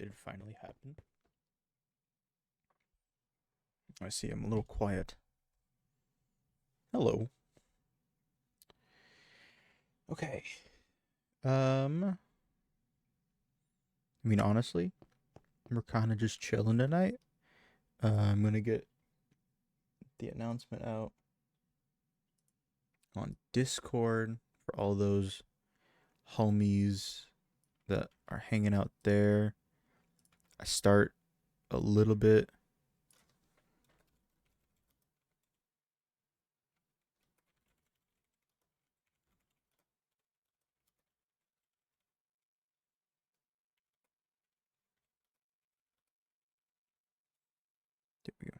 Did it finally happen? I see I'm a little quiet. Hello. Okay. I mean, honestly, we're kind of just chilling tonight. I'm gonna get the announcement out on Discord for all those homies that are hanging out there. I start a little bit. There we go.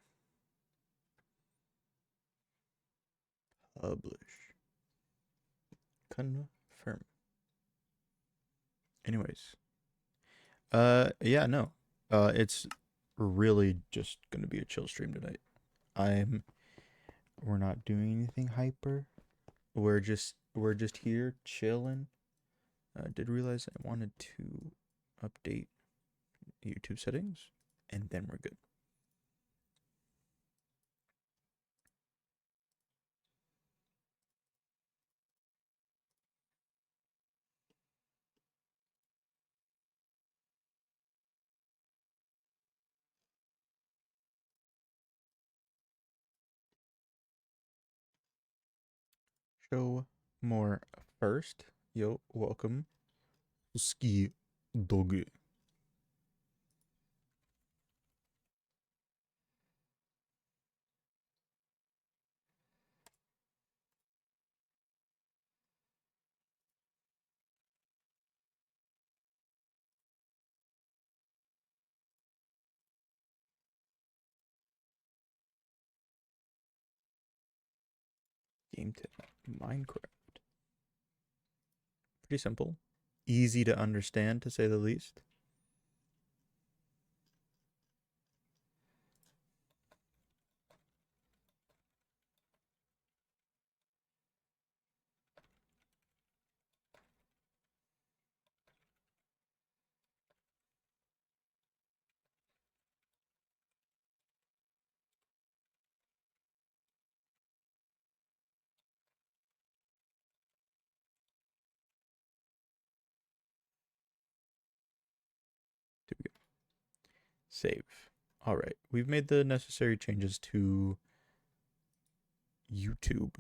Publish. Confirm. Anyways, yeah, no, it's really just gonna be a chill stream tonight. I'm. We're not doing anything hyper. We're just here chilling. I did realize I wanted to update YouTube settings, and then we're good. Show more first. Yo, welcome. Ski dog. Game tip. Minecraft. Pretty simple. Easy to understand, to say the least. There we go. Save. All right. We've made the necessary changes to YouTube.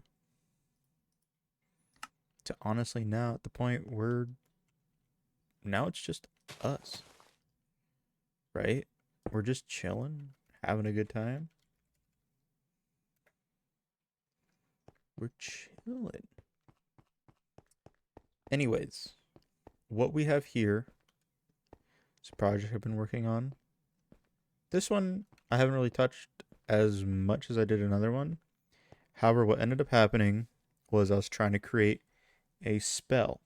To honestly now at the point where now it's just us. Right? We're just chilling, having a good time. We're chilling. Anyways, what we have here is a project I've been working on. This one I haven't really touched as much as I did another one. However, what ended up happening was I was trying to create a spell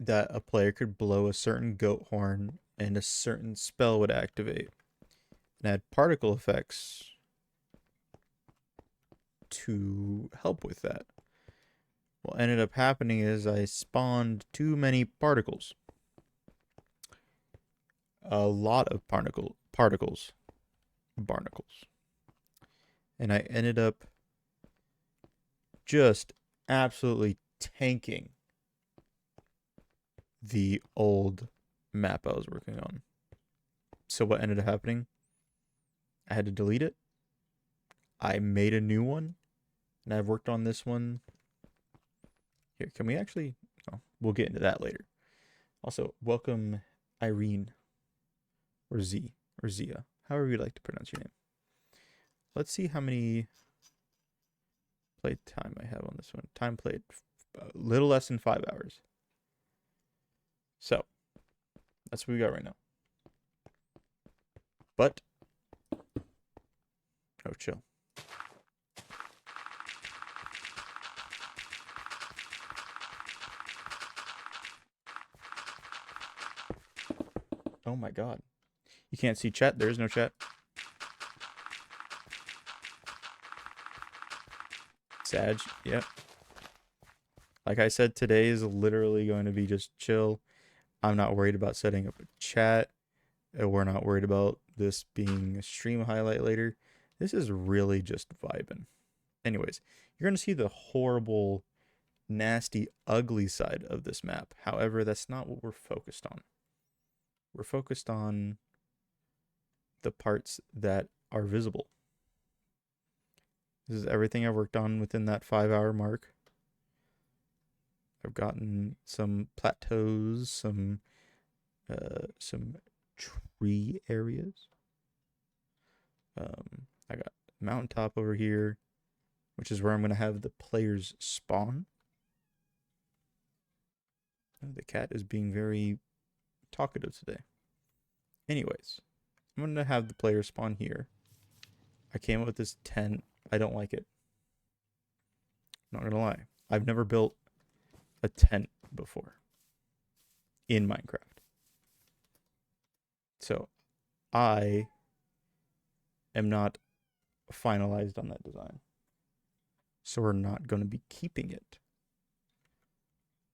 that a player could blow a certain goat horn and a certain spell would activate and add particle effects to help with that. What ended up happening is I spawned too many particles. A lot of particles. Barnacles. And I ended up just absolutely tanking the old map I was working on. So what ended up happening? I had to delete it. I made a new one, and I've worked on this one. Here, can we actually? Oh, we'll get into that later. Also, welcome Irene, or Z, or Zia, however you like to pronounce your name. Let's see how many play time I have on this one. Time played, a little less than 5 hours. So, that's what we got right now. But, oh, chill. Oh my god. You can't see chat. There is no chat. Sag, yep. Like I said, today is literally going to be just chill. I'm not worried about setting up a chat. We're not worried about this being a stream highlight later. This is really just vibing. Anyways, you're going to see the horrible, nasty, ugly side of this map. However, that's not what we're focused on. We're focused on the parts that are visible. This is everything I've worked on within that 5-hour mark. I've gotten some plateaus, some tree areas. I got mountaintop over here, which is where I'm going to have the players spawn. The cat is being very talkative today. Anyways, I'm going to have the players spawn here. I came up with this tent. I don't like it. Not going to lie. I've never built a tent before in Minecraft. So I am not finalized on that design. So we're not going to be keeping it.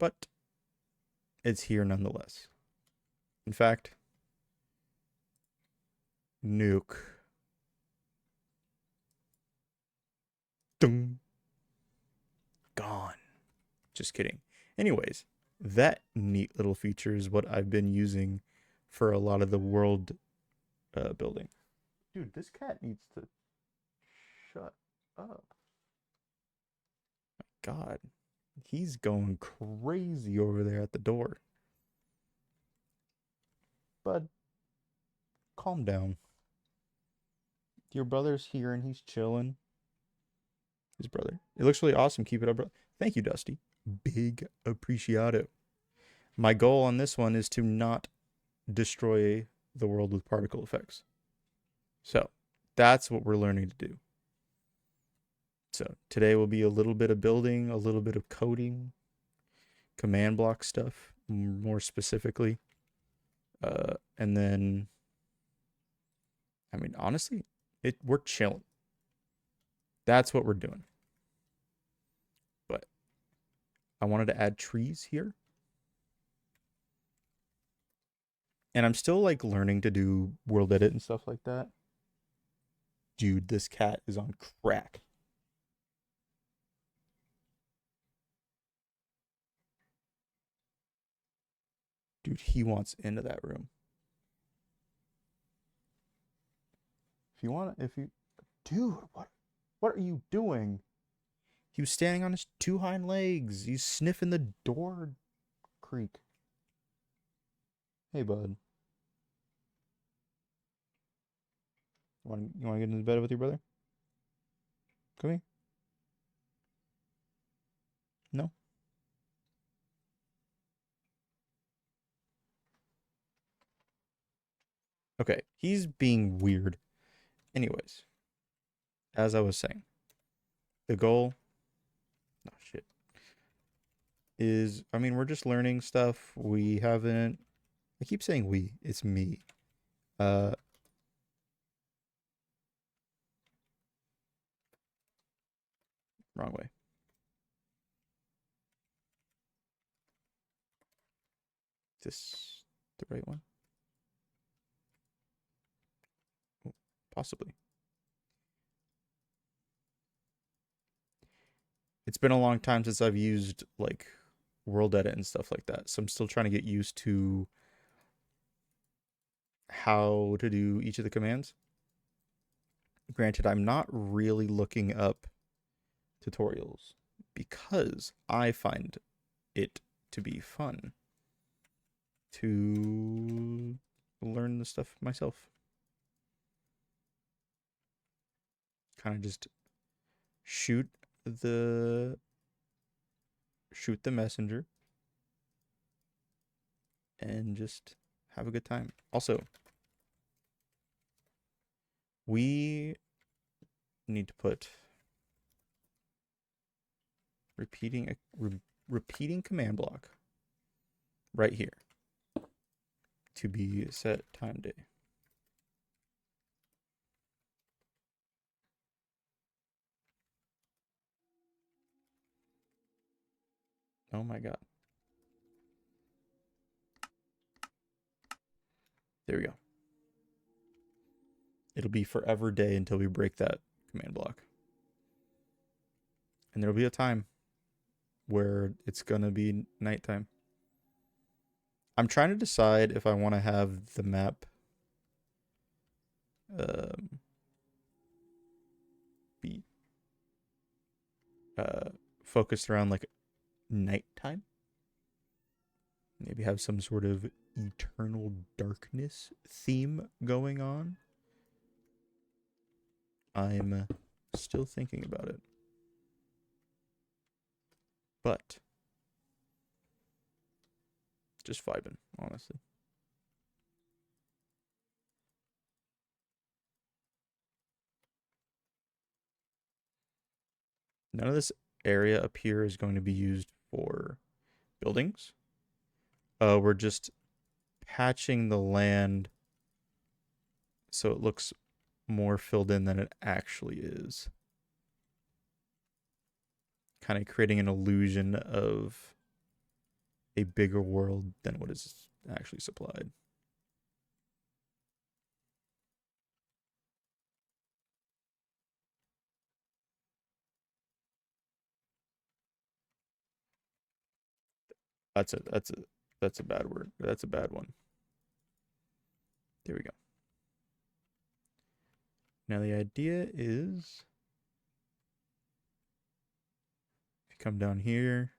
But it's here nonetheless. In fact, nuke. Dun. Gone. Just kidding. Anyways, that neat little feature is what I've been using for a lot of the world building. Dude, this cat needs to shut up. My God. He's going crazy over there at the door. Bud, calm down. Your brother's here and he's chilling. His brother. It looks really awesome. Keep it up, bro. Thank you, Dusty. Big appreciado. My goal on this one is to not destroy the world with particle effects. So that's what we're learning to do. So today will be a little bit of building, a little bit of coding, command block stuff, more specifically. And then, I mean, honestly, we're chilling. That's what we're doing. But I wanted to add trees here. And I'm still like learning to do world edit and stuff like that. Dude, this cat is on crack. Dude, he wants into that room. Dude, what are you doing? He was standing on his 2 hind legs. He's sniffing the door creak. Hey, bud. You want to get into bed with your brother? Come here. No? Okay, he's being weird. Anyways, as I was saying, the goal, oh shit, is, I mean, we're just learning stuff. We haven't, I keep saying we, it's me. Wrong way. Is this the right one? Oh, possibly. It's been a long time since I've used like world edit and stuff like that. So I'm still trying to get used to how to do each of the commands. Granted, I'm not really looking up tutorials because I find it to be fun to learn the stuff myself. Kind of just shoot the messenger and just have a good time. Also, we need to put repeating command block right here to be set time day. Oh my God. There we go. It'll be forever day until we break that command block. And there'll be a time where it's going to be nighttime. I'm trying to decide if I want to have the map be focused around like nighttime. Maybe have some sort of eternal darkness theme going on. I'm still thinking about it. But just vibing, honestly. None of this area up here is going to be used for buildings. We're just patching the land so it looks more filled in than it actually is. Kind of creating an illusion of a bigger world than what is actually supplied. That's a bad word. That's a bad one. There we go. Now the idea is if you come down here,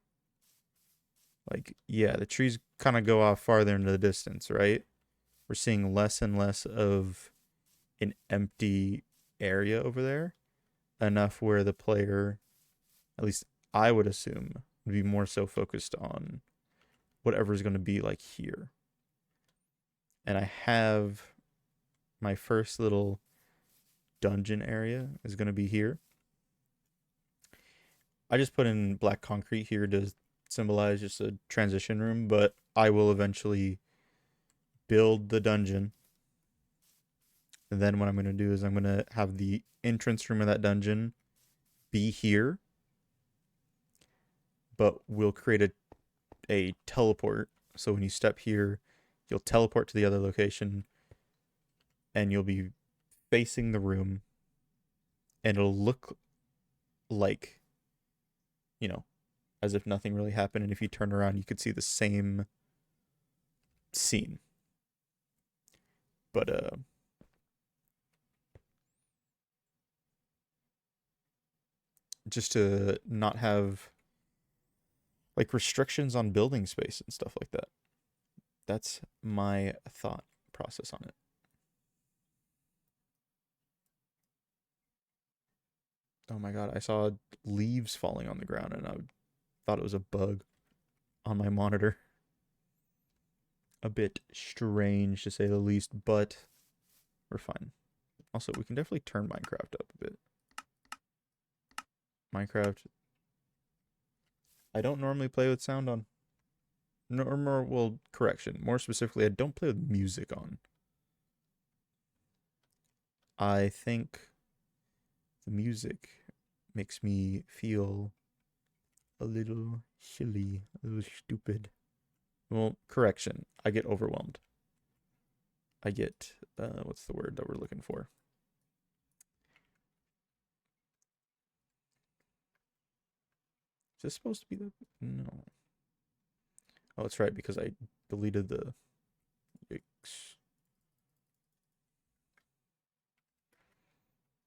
like, yeah, the trees kind of go off farther into the distance, right? We're seeing less and less of an empty area over there, enough where the player, at least I would assume, would be more so focused on whatever is going to be like here. And I have my first little dungeon area is going to be here. I just put in black concrete here to symbolize just a transition room, but I will eventually build the dungeon. And then what I'm going to do is I'm going to have the entrance room of that dungeon be here, but we'll create a teleport. So when you step here, you'll teleport to the other location and you'll be facing the room and it'll look like, you know, as if nothing really happened. And if you turn around, you could see the same scene. But just to not have like restrictions on building space and stuff like that. That's my thought process on it. Oh my god, I saw leaves falling on the ground and I thought it was a bug on my monitor. A bit strange to say the least, but we're fine. Also, we can definitely turn Minecraft up a bit. Minecraft, I don't normally play with sound on. Well, correction. More specifically, I don't play with music on. I think the music makes me feel a little silly, a little stupid. Well, correction. I get overwhelmed. I get, what's the word that we're looking for? Is this supposed to be the, no. Oh, that's right, because I deleted the,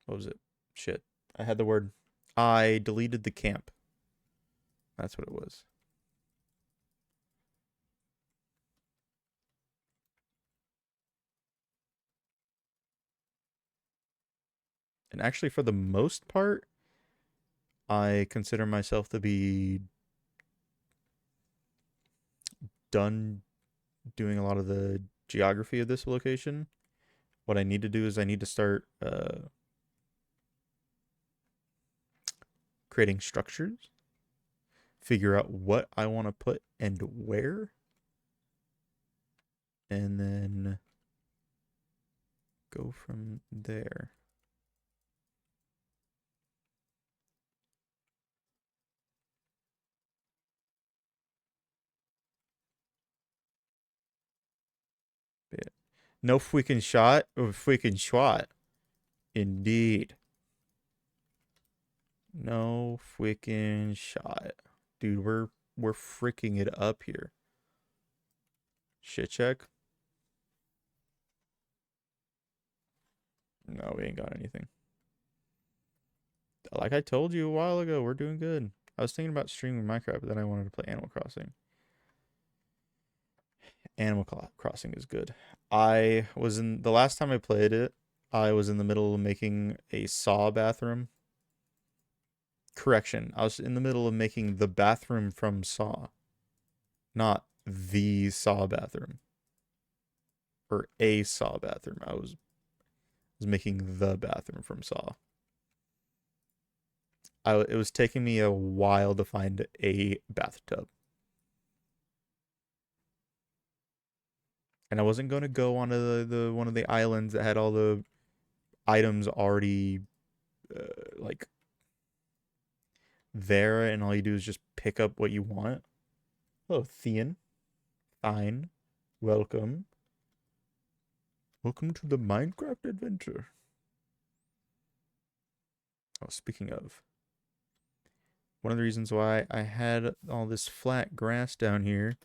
what was it? Shit. I had the word. I deleted the camp. That's what it was. And actually, for the most part, I consider myself to be done doing a lot of the geography of this location. What I need to do is I need to start creating structures, figure out what I want to put and where, and then go from there. No freaking shot. Oh, freaking shot. Indeed. No freaking shot. Dude, we're freaking it up here. Shit check. No, we ain't got anything. Like I told you a while ago, we're doing good. I was thinking about streaming Minecraft, but then I wanted to play Animal Crossing. Animal Crossing is good. I was in the last time I played it, I was in the middle of making a saw bathroom. Correction, I was in the middle of making the bathroom from Saw, not the Saw bathroom or a Saw bathroom. I was making the bathroom from Saw. It was taking me a while to find a bathtub. And I wasn't going to go onto the one of the islands that had all the items already like there, and all you do is just pick up what you want. Oh, Thean. Fine. Welcome. Welcome to the Minecraft adventure. Oh, speaking of, one of the reasons why I had all this flat grass down here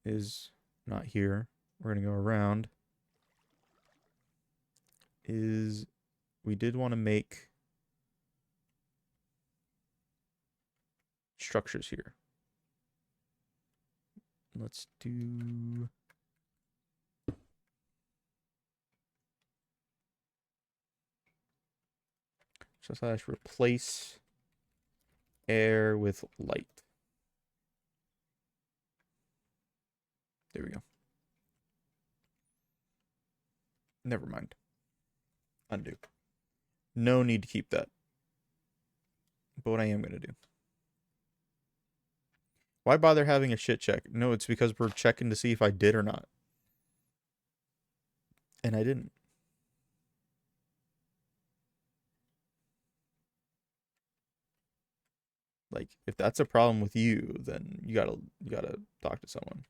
is not here. We're going to go around. Is we did want to make structures here. Let's do slash replace air with light. There we go. Never mind. Undo. No need to keep that. But what I am going to do. Why bother having a shit check? No, it's because we're checking to see if I did or not. And I didn't. Like, if that's a problem with you, then you gotta talk to someone.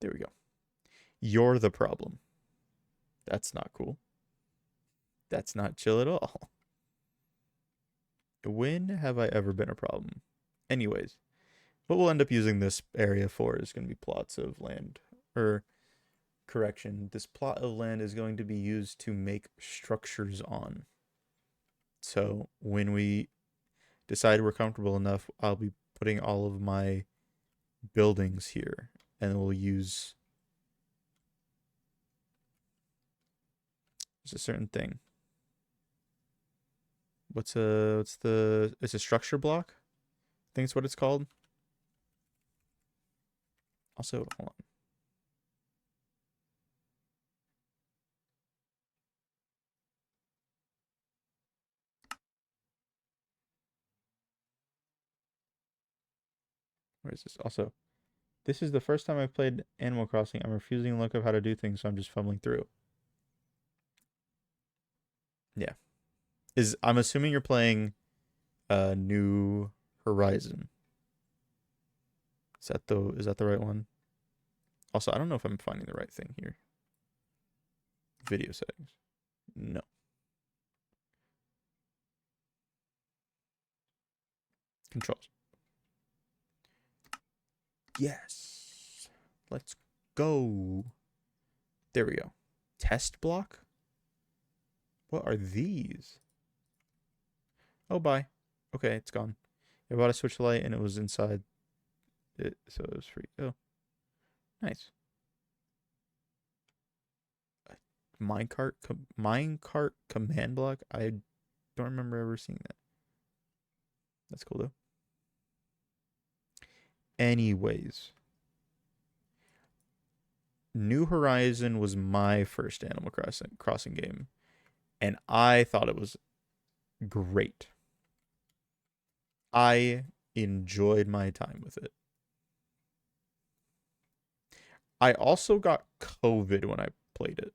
There we go. You're the problem. That's not cool. That's not chill at all. When have I ever been a problem? Anyways, what we'll end up using this area for is going to be plots of land. Or, correction, this plot of land is going to be used to make structures on. So, when we decide we're comfortable enough, I'll be putting all of my buildings here. And we'll use... There's a certain thing. It's a structure block? I think it's what it's called. Also, hold on. Where is this? Also, this is the first time I've played Animal Crossing. I'm refusing to look up how to do things, so I'm just fumbling through. Yeah. I'm assuming you're playing New Horizon. Is that the right one? Also, I don't know if I'm finding the right thing here. Video settings. No. Controls. Yes. Let's go. There we go. Test block? What are these? Oh, bye. Okay, it's gone. I bought a Switch Lite and it was inside it, so it was free. Oh, nice. Minecart command block? I don't remember ever seeing that. That's cool though. Anyways, New Horizon was my first Animal Crossing game, and I thought it was great. I enjoyed my time with it. I also got COVID when I played it.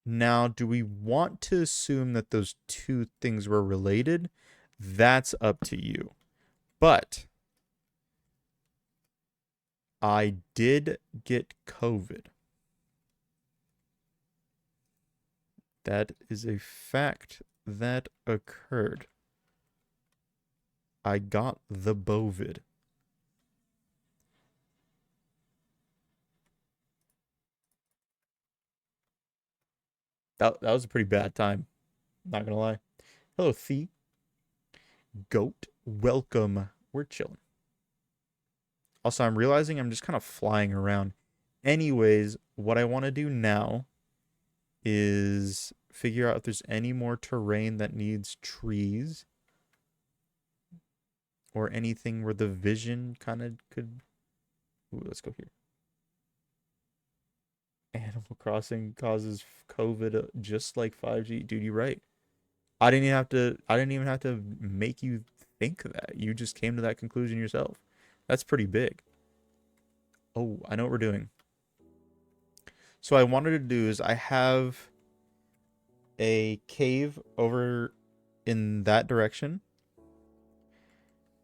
Now, do we want to assume that those two things were related? That's up to you. But I did get COVID. That is a fact that occurred. I got the bovid. That was a pretty bad time. Not gonna lie. Hello, Thee. Goat. Welcome. We're chilling. Also, I'm realizing I'm just kind of flying around. Anyways, what I want to do now is figure out if there's any more terrain that needs trees or anything where the vision kind of could. Ooh, let's go here. Animal Crossing causes COVID just like 5G. Dude, you're right. I didn't even have to make you think that. You just came to that conclusion yourself. That's pretty big. Oh, I know what we're doing. So what I wanted to do is I have a cave over in that direction,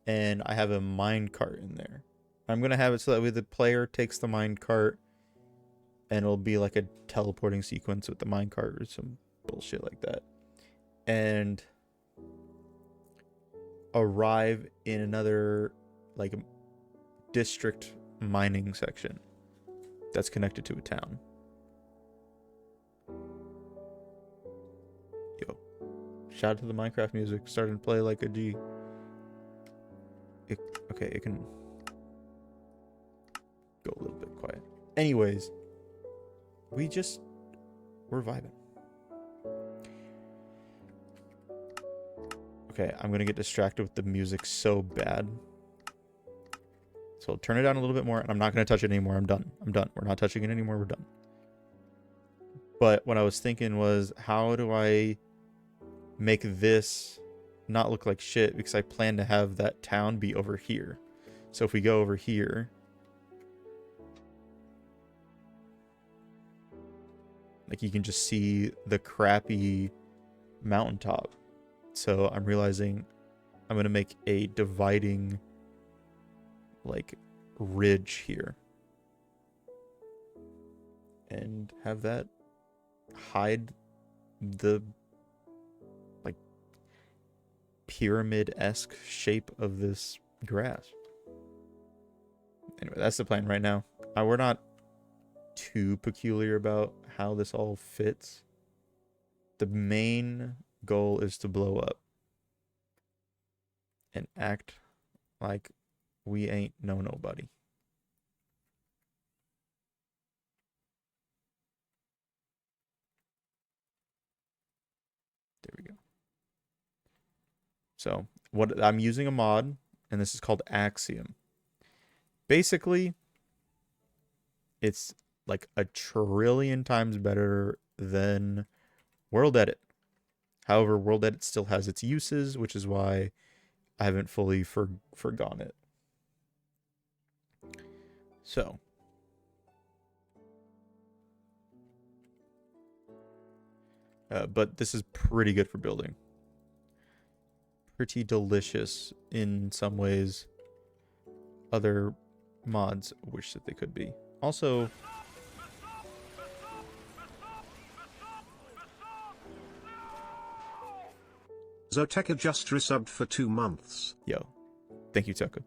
and I have a mine cart in there. I'm gonna have it so that way the player takes the mine cart, and it'll be like a teleporting sequence with the mine cart or some bullshit like that, and arrive in another like district mining section that's connected to a town. Yo, shout out to the Minecraft music starting to play like a G. Okay, it can go a little bit quiet. Anyways, we're vibing. Okay, I'm gonna get distracted with the music so bad. So I'll turn it down a little bit more, and I'm not gonna touch it anymore. I'm done. We're not touching it anymore. We're done. But what I was thinking was, how do I make this not look like shit? Because I plan to have that town be over here. So if we go over here, like you can just see the crappy mountaintop. So I'm realizing I'm going to make a dividing like ridge here and have that hide the like pyramid-esque shape of this grass. Anyway, that's the plan right now. We're not too peculiar about how this all fits. The main goal is to blow up and act like we ain't nobody. There we go. So what I'm using a mod, and this is called Axiom. Basically, it's like a trillion times better than World Edit. However, World Edit still has its uses, which is why I haven't fully forgone it. So, but this is pretty good for building. Pretty delicious in some ways. Other mods wish that they could be. Also, Zoteka just resubbed for 2 months. Yo, thank you, Teka.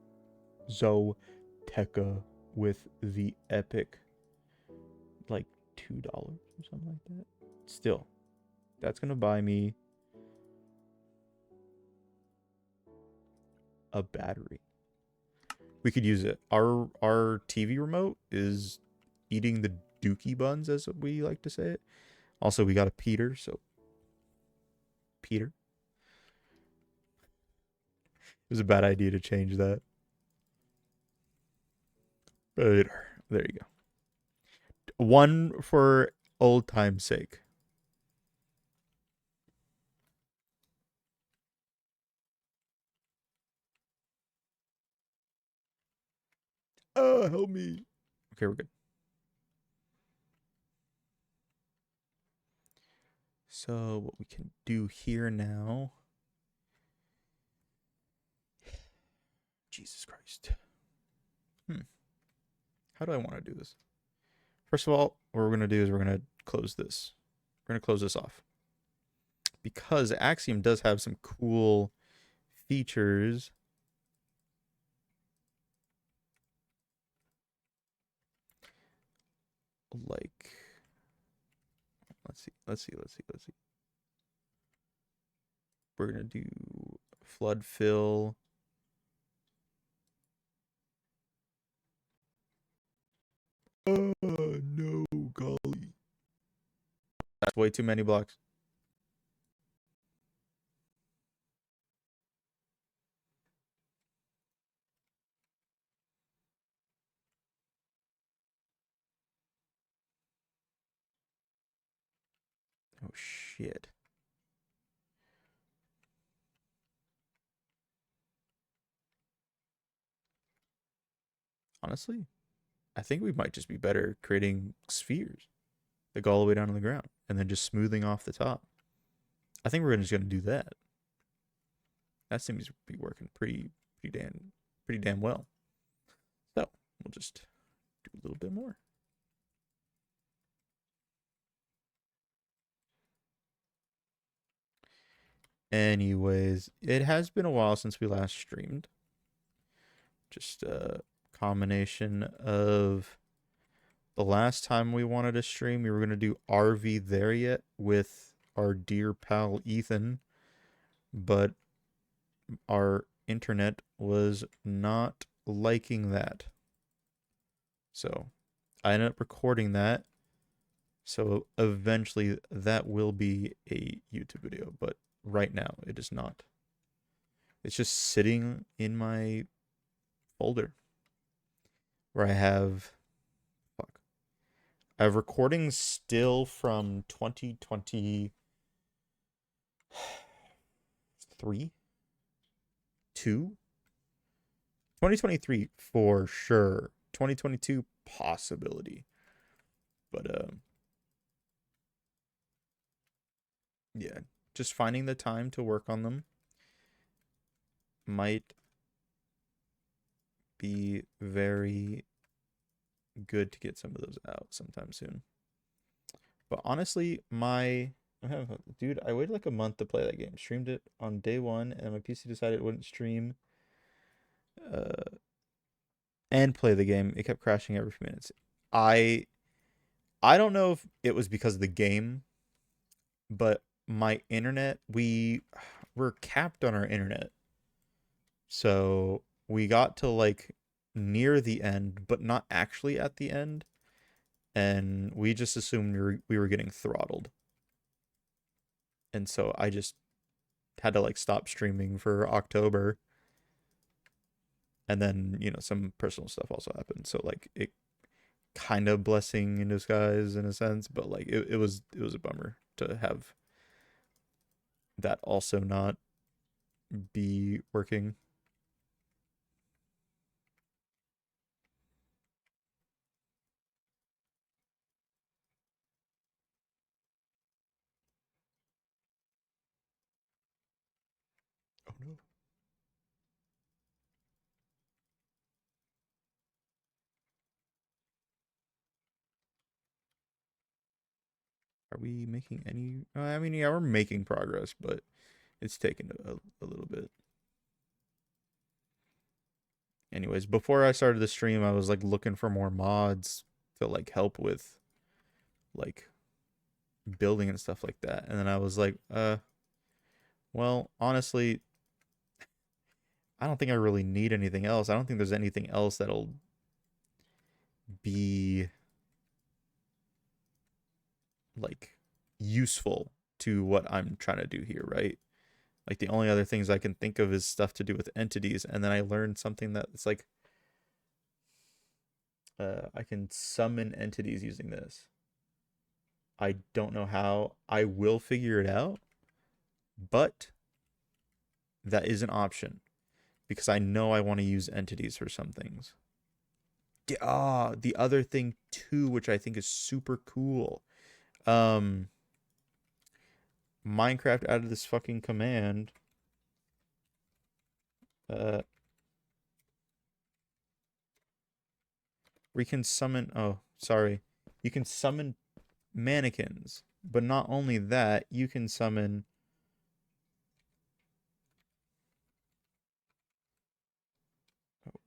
Zoteka with the epic, like $2 or something like that. Still, that's gonna buy me a battery. We could use it. Our TV remote is eating the dookie buns, as we like to say it. Also, we got a Peter, so Peter. It was a bad idea to change that. But there you go. One for old time's sake. Help me. Okay, we're good. So what we can do here now. Jesus Christ. How do I want to do this? First of all, what we're going to do is we're going to close this. We're going to close this off. Because Axiom does have some cool features. Like, let's see. We're going to do flood fill. No, golly. That's way too many blocks. Oh, shit. Honestly, I think we might just be better creating spheres that go all the way down to the ground and then just smoothing off the top. I think we're just going to do that. That seems to be working pretty damn well. So we'll just do a little bit more. Anyways, it has been a while since we last streamed. Just a combination of the last time we wanted to stream, we were going to do RV There Yet with our dear pal Ethan, but our internet was not liking that. So I ended up recording that. So eventually that will be a YouTube video, but right now it is not. It's just sitting in my folder where I have recordings still from 2023, 2023 for sure. 2022 possibility. But yeah, just finding the time to work on them might be very good to get some of those out sometime soon. But honestly, dude, I waited like a month to play that game. Streamed it on day one, and my PC decided it wouldn't stream and play the game. It kept crashing every few minutes. I don't know if it was because of the game, but my internet, we're capped on our internet. So we got to like near the end, but not actually at the end. And we just assumed we were getting throttled. And so I just had to like stop streaming for October. And then, some personal stuff also happened. So like it kind of blessing in disguise in a sense, but like it was a bummer to have that also not be working. Oh no. Are we making any? I mean, yeah, we're making progress, but it's taken a little bit. Anyways, before I started the stream, I was like looking for more mods to like help with like building and stuff like that. And then I was like, well, honestly, I don't think I really need anything else. I don't think there's anything else that'll be like useful to what I'm trying to do here, right? Like the only other things I can think of is stuff to do with entities, and then I learned something that it's like I can summon entities using this. I don't know how. I will figure it out, but that is an option because I know I want to use entities for some things. The other thing too, which I think is super cool. Minecraft added this fucking command. where you can summon. Oh, sorry. You can summon mannequins, but not only that, you can summon. Oh,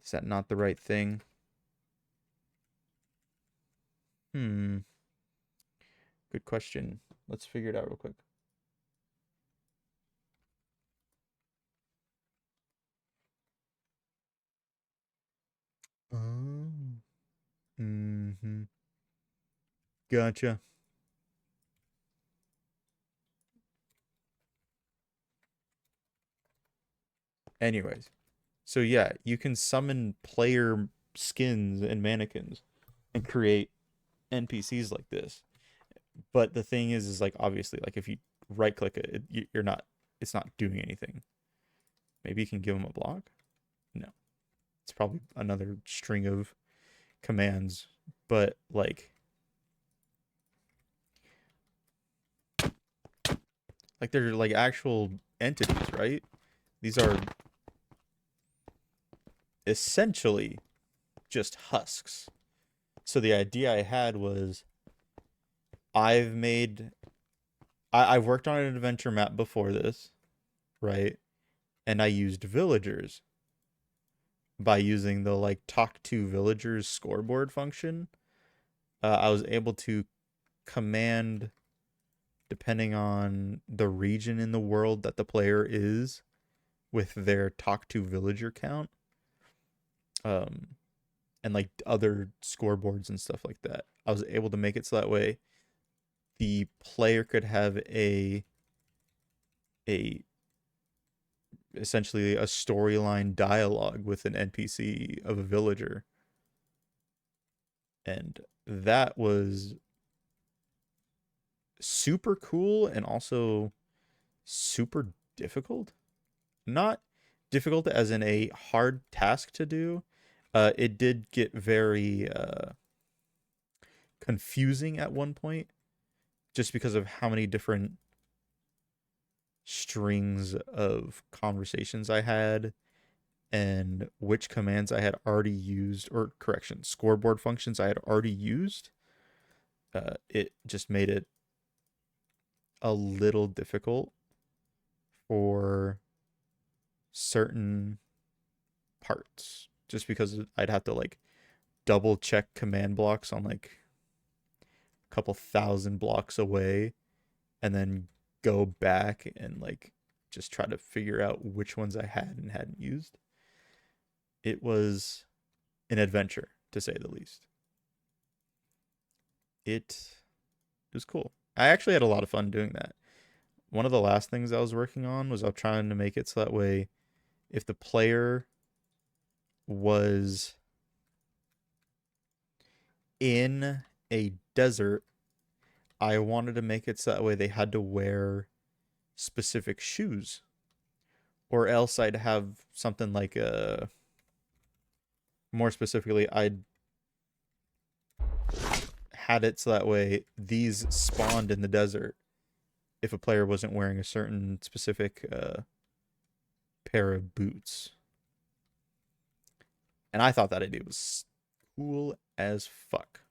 is that not the right thing? Hmm. Good question. Let's figure it out real quick. Oh. Mm-hmm. Gotcha. Anyways, so yeah, you can summon player skins and mannequins and create NPCs like this. But the thing is like obviously, like if you right click it, you're not, it's not doing anything. Maybe you can give them a block. No, it's probably another string of commands. But like they're like actual entities, right? These are essentially just husks. So the idea I had was I've made I've worked on an adventure map before this, right? And I used villagers by using the like talk to villagers scoreboard function. I was able to command, depending on the region in the world that the player is, with their talk to villager count, um, and like other scoreboards and stuff like that. I was able to make it so that way the player could have a essentially a storyline dialogue with an NPC of a villager. And that was super cool and also super difficult. Not difficult as in a hard task to do. It did get very confusing at one point just because of how many different strings of conversations I had and which commands I had already used, or correction, scoreboard functions I had already used. It just made it a little difficult for certain parts, just because I'd have to like double check command blocks on like a couple thousand blocks away and then go back and like just try to figure out which ones I had and hadn't used. It was an adventure to say the least. It was cool. I actually had a lot of fun doing that. One of the last things I was working on was I was trying to make it so that way if the player was in a desert, I wanted to make it so that way they had to wear specific shoes, or else I'd have something like more specifically, I'd had it so that way these spawned in the desert if a player wasn't wearing a certain specific pair of boots. And I thought that idea was cool as fuck.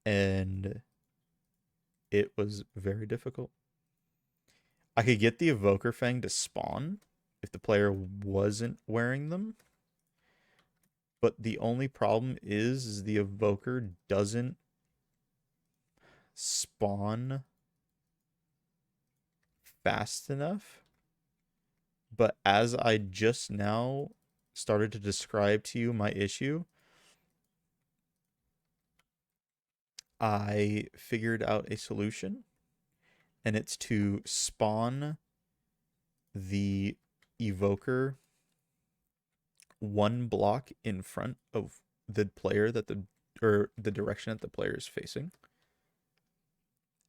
And it was very difficult. I could get the Evoker Fang to spawn if the player wasn't wearing them. But the only problem is the Evoker doesn't spawn fast enough. But as I just now started to describe to you my issue, I figured out a solution, and it's to spawn the evoker one block in front of the player that the direction that the player is facing.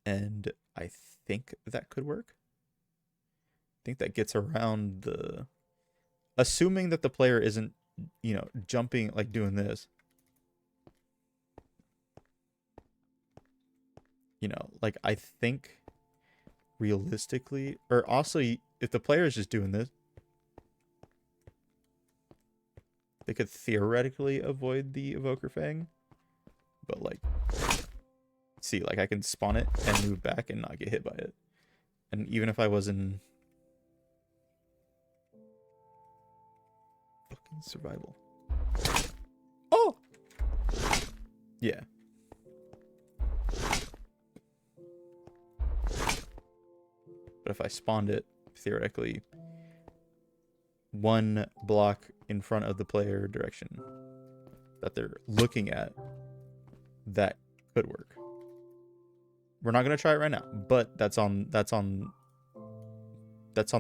And I think that could work. I think that gets around the, assuming that the player isn't, jumping like doing this. Like I think realistically, or also if the player is just doing this, they could theoretically avoid the Evoker Fang. But like, see, like I can spawn it and move back and not get hit by it. And even if I was in fucking survival. Oh! Yeah. But if I spawned it, theoretically, one block in front of the player direction that they're looking at, that could work. We're not gonna try it right now, but that's on the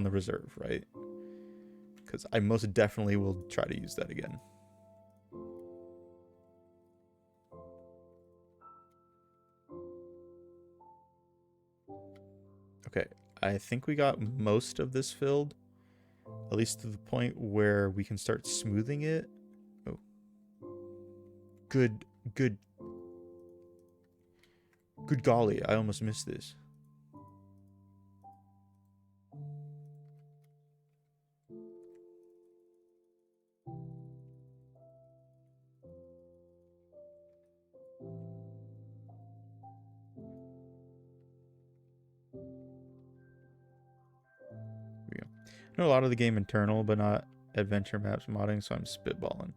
reserve, right? Because I most definitely will try to use that again. Okay, I think we got most of this filled, at least to the point where we can start smoothing it. Oh, good golly, I almost missed this. Here we go. I know a lot of the game internal, but not adventure maps modding, so I'm spitballing.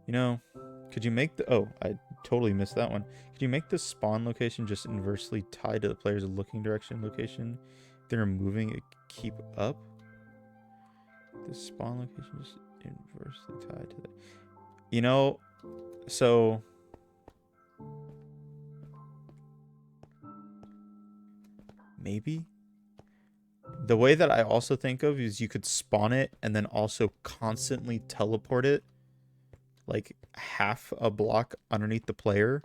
You know, could you make the... Oh, I totally missed that one. Could you make the spawn location just inversely tied to the player's looking direction location? If they're moving it, keep up? The spawn location just inversely tied to the... You know, so... Maybe? The way that I also think of is you could spawn it and then also constantly teleport it like half a block underneath the player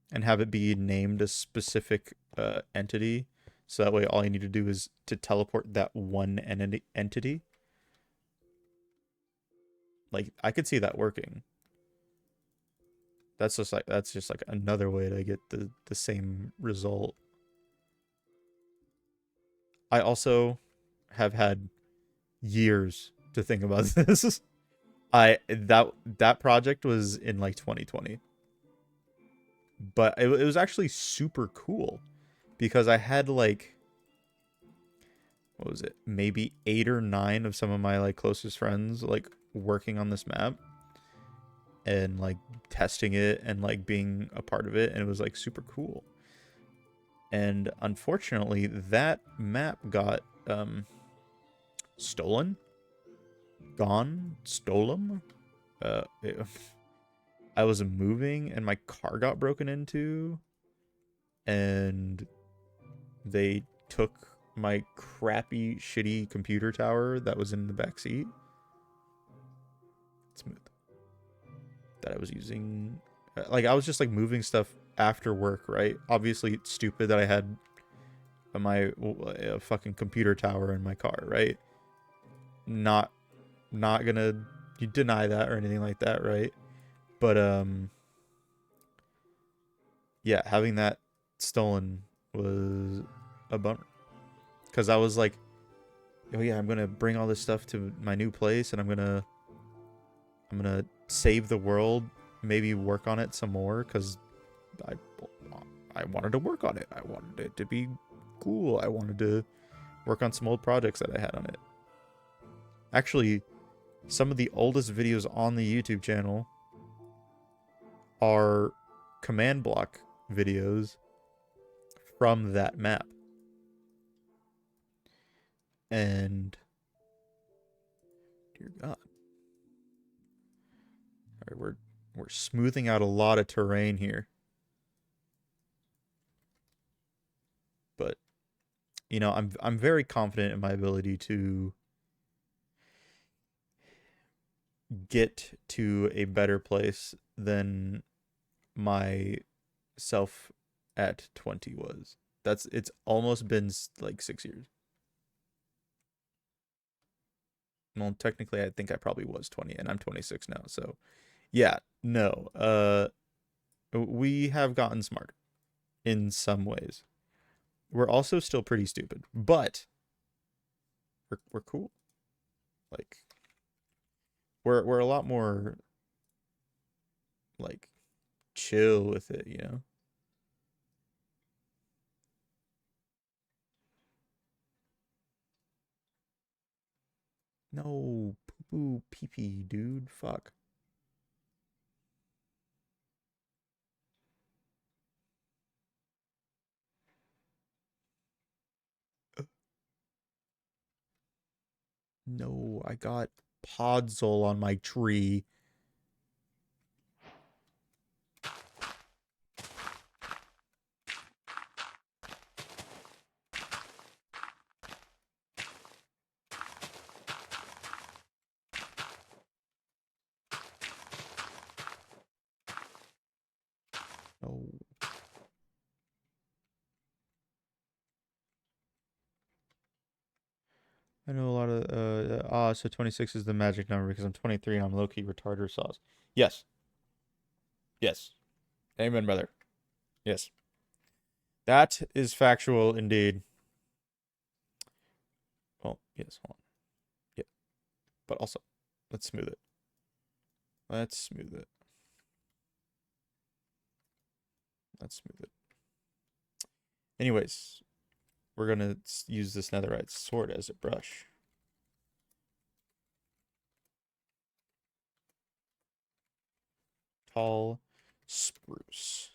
and have it be named a specific entity. So that way all you need to do is to teleport that one entity. Like, I could see that working. That's just like another way to get the same result. I also have had years to think about this. That project was in like 2020. But it was actually super cool because I had like, what was it? Maybe 8 or 9 of some of my like closest friends like working on this map and like testing it and like being a part of it, and it was like super cool. And unfortunately, that map got stolen, stolen. I was moving and my car got broken into, and they took my crappy, shitty computer tower that was in the back seat. Smooth. That I was using. Like, I was just like moving stuff after work, right? Obviously, it's stupid that I had my fucking computer tower in my car, right? Not gonna deny that or anything like that, right? But yeah, having that stolen was a bummer, because I was like, oh yeah, I'm gonna bring all this stuff to my new place and I'm gonna save the world, maybe work on it some more, because I wanted to work on it. I wanted it to be cool. I wanted to work on some old projects that I had on it. Actually, some of the oldest videos on the YouTube channel are command block videos from that map. And dear God. All right, we're smoothing out a lot of terrain here. But you know, I'm very confident in my ability to get to a better place than my self at 20 was. It's almost been like 6 years. Well, technically I think I probably was 20 and I'm 26 now. So, yeah, no. We have gotten smarter in some ways. We're also still pretty stupid, but we're cool. Like we're a lot more like chill with it, you know? No, poo poo pee pee, dude. Fuck. No, I got Podzol on my tree. No. I know a lot of so 26 is the magic number because I'm 23 and I'm low-key retarder sauce. Yes. Yes. Amen, brother. Yes. That is factual indeed. Well, yes, hold on. Yeah. But also, let's smooth it. Let's smooth it. Let's smooth it. Anyways, we're gonna use this netherite sword as a brush. Tall spruce.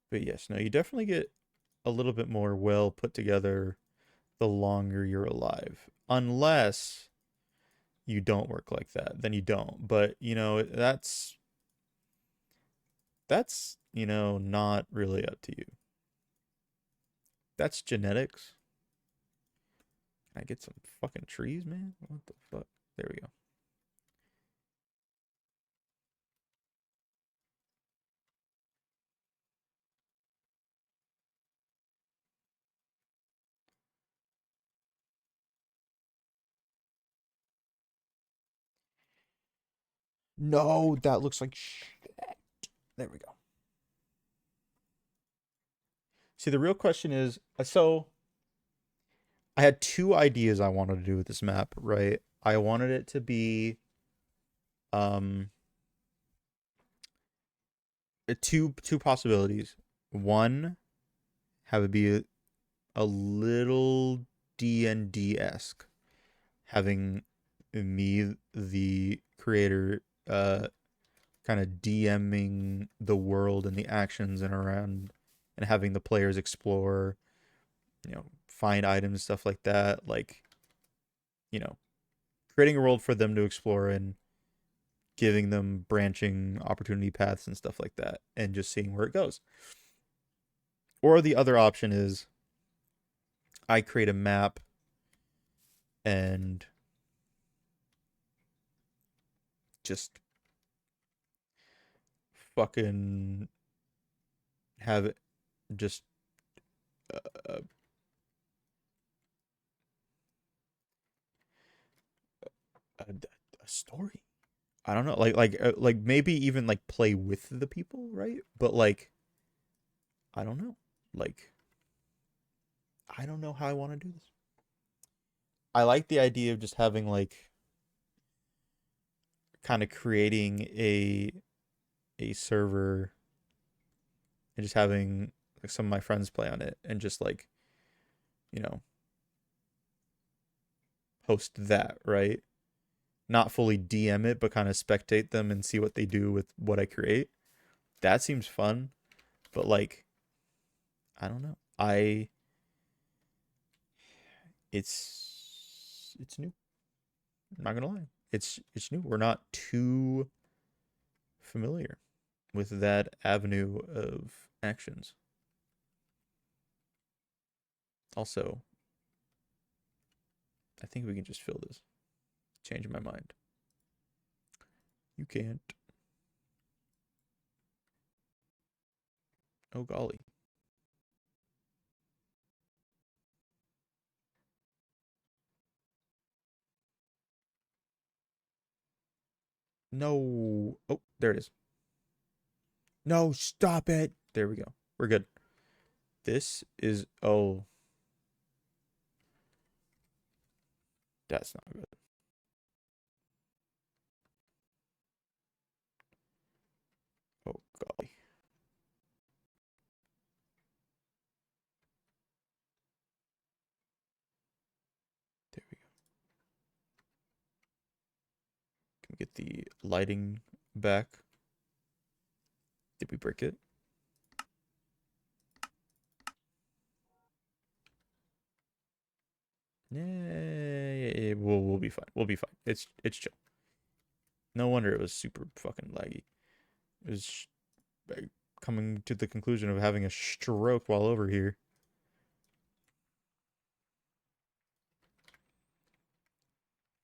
But yes, no, you definitely get a little bit more well put together the longer you're alive. Unless you don't work like that, then you don't. But, you know, that's, you know, not really up to you. That's genetics. Can I get some fucking trees, man? What the fuck? There we go. No, that looks like shit. There we go. See, the real question is, so I had two ideas I wanted to do with this map, right? I wanted it to be um two possibilities. One, have it be a little D&D-esque, having me, the creator, kind of DMing the world and the actions and around, and having the players explore, you know, find items, stuff like that. Like, you know, creating a world for them to explore and giving them branching opportunity paths and stuff like that, and just seeing where it goes. Or the other option is I create a map and just fucking have it just a, a story. I don't know, like maybe even like play with the people, right? But like, I don't know, like I don't know how I want to do this. I like the idea of just having like kind of creating a server and just having like some of my friends play on it and just like, you know, host that, right? Not fully DM it, but kind of spectate them and see what they do with what I create. That seems fun, but like, I don't know. It's new. I'm not gonna lie. It's new. We're not too familiar with that avenue of actions. Also, I think we can just fill this. Change my mind. You can't. Oh golly. No. Oh, there it is. No, stop it. There we go. We're good. This is, oh, that's not good. Oh, golly. There we go. Can we get the lighting back? Did we break it? Yeah, we'll be fine. We'll be fine. It's chill. No wonder it was super fucking laggy. It was coming to the conclusion of having a stroke while over here.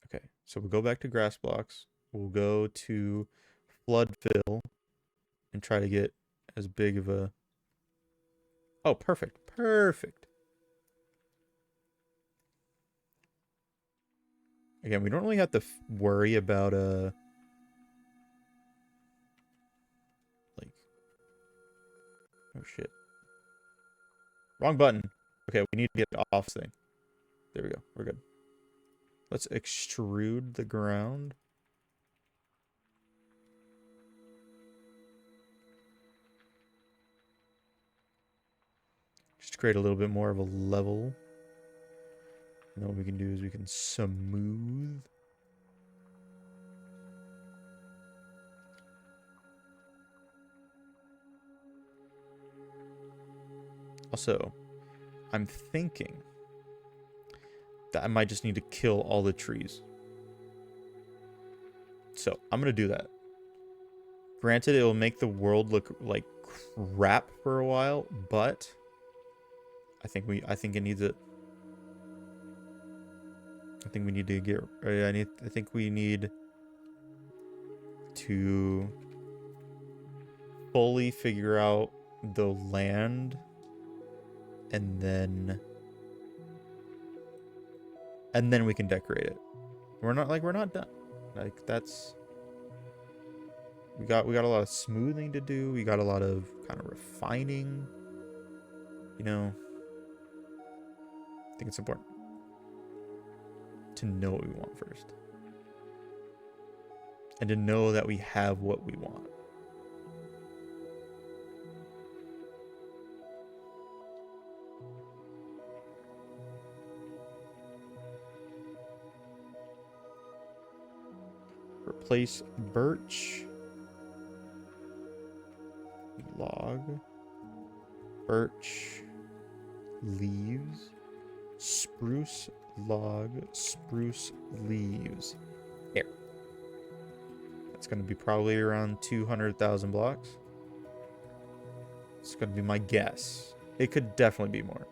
Okay, so we'll go back to grass blocks. We'll go to flood fill and try to get as big of a... Oh, perfect. Perfect. Again, we don't really have to worry about like, oh shit. Wrong button. Okay, we need to get off this thing. There we go. We're good. Let's extrude the ground. Just create a little bit more of a level. And then what we can do is we can smooth. Also, I'm thinking that I might just need to kill all the trees. So I'm gonna do that. Granted, it will make the world look like crap for a while, but I think it needs it. I think we need to get. I think we need to fully figure out the land, and then we can decorate it. We're not done. Like that's. We got a lot of smoothing to do. We got a lot of kind of refining. You know, I think it's important to know what we want first. And to know that we have what we want. Replace birch. Log. Birch. Leaves. Spruce. Log. Spruce. Leaves. Here. That's going to be probably around 200,000 blocks. It's going to be my guess. It could definitely be more.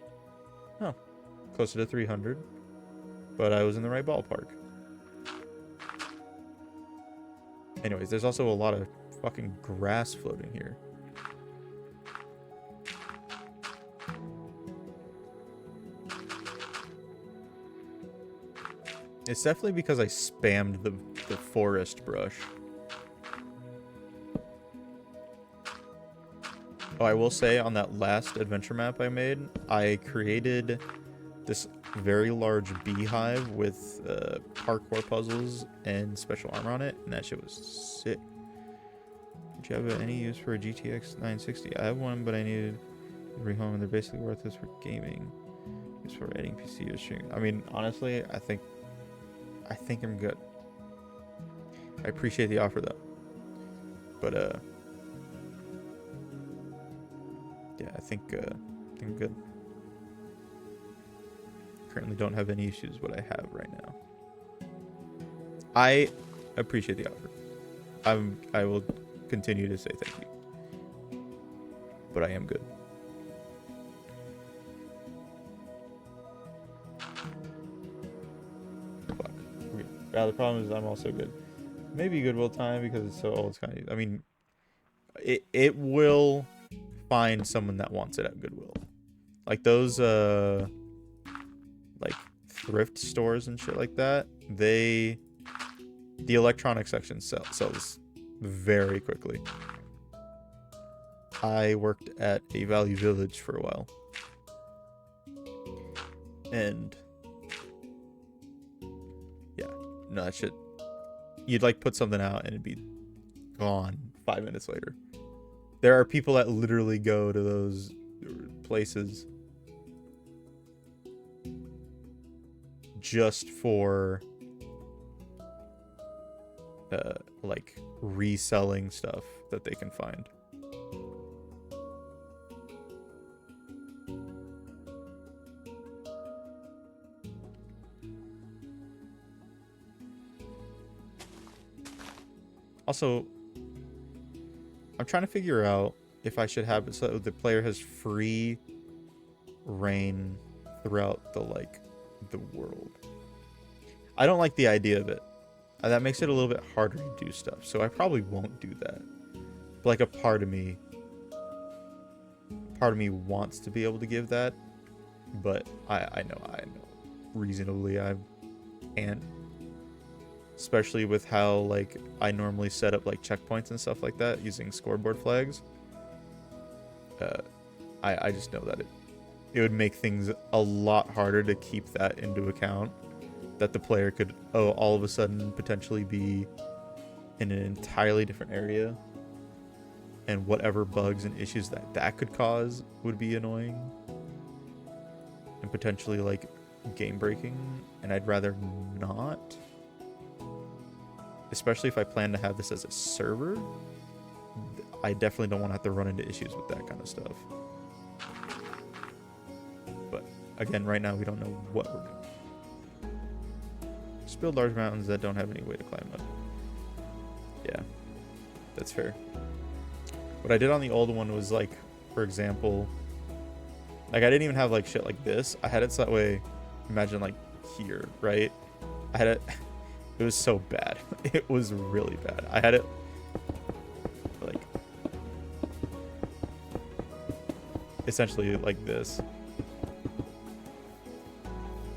Oh, closer to 300. But I was in the right ballpark. Anyways, there's also a lot of fucking grass floating here. It's definitely because I spammed the forest brush. Oh, I will say on that last adventure map I made, I created this very large beehive with parkour puzzles and special armor on it, and that shit was sick. Do you have any use for a GTX 960? I have one, but I needed to bring home, and they're basically worthless for gaming. Just for editing PC or streaming. I mean, honestly, I think I'm good. I appreciate the offer though. But yeah, I think I'm good. Currently don't have any issues what I have right now. I appreciate the offer. I will continue to say thank you. But I am good. Fuck. Okay. Yeah, the problem is I'm also good. Maybe Goodwill time because it's so old. It's kind of. I mean, it will find someone that wants it at Goodwill. Like those like thrift stores and shit like that. They The electronic section sells very quickly. I worked at a Value Village for a while. And yeah, no, that shit. You'd like put something out and it'd be gone 5 minutes later. There are people that literally go to those places just for like reselling stuff that they can find. Also, I'm trying to figure out if I should have it so the player has free reign throughout the world. I don't like the idea of it. That makes it a little bit harder to do stuff, so I probably won't do that. But like a part of me wants to be able to give that, but I know reasonably I can't. Especially with how like I normally set up like checkpoints and stuff like that using scoreboard flags. I just know that it would make things a lot harder to keep that into account. That the player could all of a sudden potentially be in an entirely different area, and whatever bugs and issues that could cause would be annoying and potentially like game breaking, and I'd rather not. Especially if I plan to have this as a server, I definitely don't want to have to run into issues with that kind of stuff. But again, right now we don't know what we're doing. Just build large mountains that don't have any way to climb up. Yeah, that's fair. What I did on the old one was like, for example, like I didn't even have like shit like this. I had it so that way, imagine like here, right? I had it. It was so bad. It was really bad. I had it like essentially like this.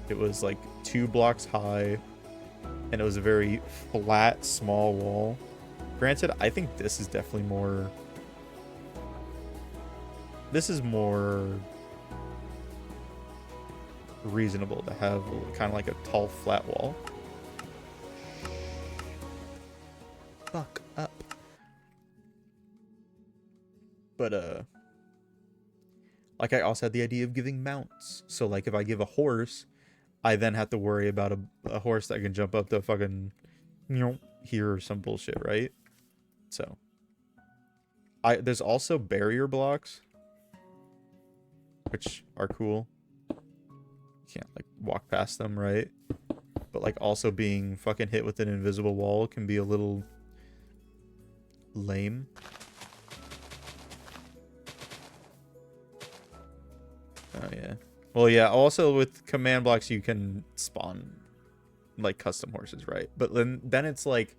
It was like 2 blocks high, and it was a very flat, small wall. Granted, I think this is definitely more. This is more reasonable to have kind of like a tall, flat wall. Fuck up. But like I also had the idea of giving mounts. So like if I give a horse, I then have to worry about a horse that can jump up to fucking, here or some bullshit, right? So there's also barrier blocks, which are cool. You can't like walk past them, right? But like also being fucking hit with an invisible wall can be a little lame. Oh yeah. Well, yeah. Also with command blocks, you can spawn like custom horses, right? But then it's like,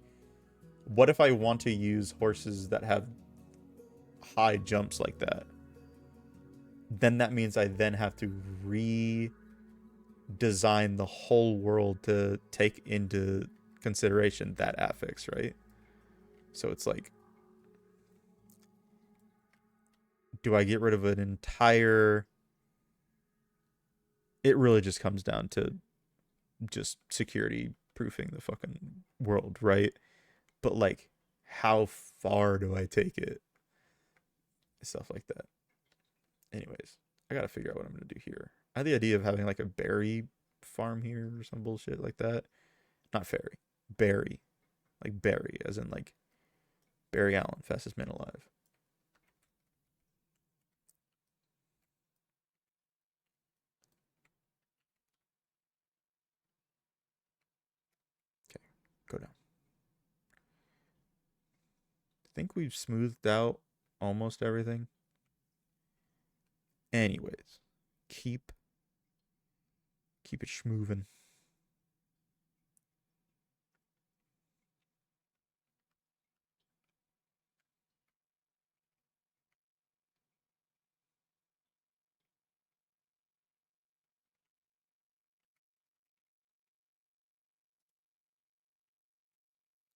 what if I want to use horses that have high jumps like that? Then that means I then have to redesign the whole world to take into consideration that affix, right? So it's like, do I get rid of an entire... It really just comes down to just security proofing the fucking world, right? But like, how far do I take it? Stuff like that. Anyways, I gotta figure out what I'm gonna do here. I had the idea of having like a berry farm here or some bullshit like that. Not fairy, berry, like berry, as in like Barry Allen, fastest man alive. Okay, go down. I think we've smoothed out almost everything. Anyways, keep it schmoving.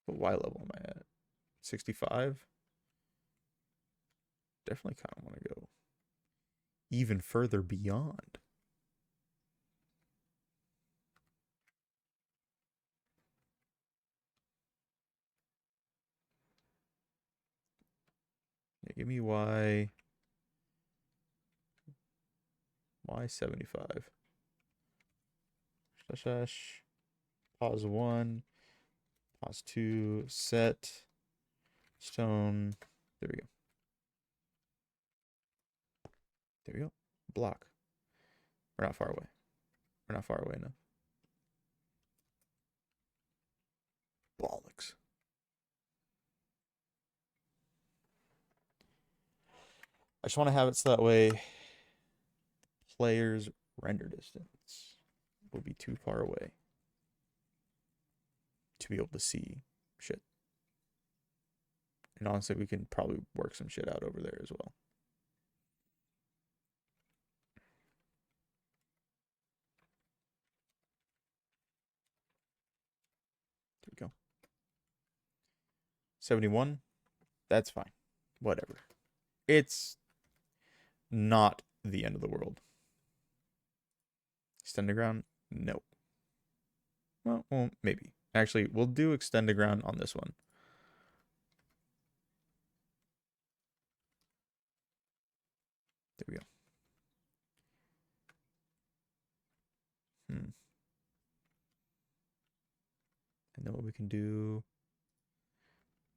What Y level am I at? 65? Definitely kind of want to go even further beyond. Yeah, give me Y 75. Slash. Pause 1. Pause 2. Set. Stone. There we go. There we go. Block. We're not far away. We're not far away enough. Bollocks. I just want to have it so that way players' render distance will be too far away to be able to see shit. And honestly, we can probably work some shit out over there as well. There we go. 71. That's fine. Whatever. It's not the end of the world. Extendaground? Nope. Well, maybe. Actually, we'll do Extendaground on this one. There we go. And then what we can do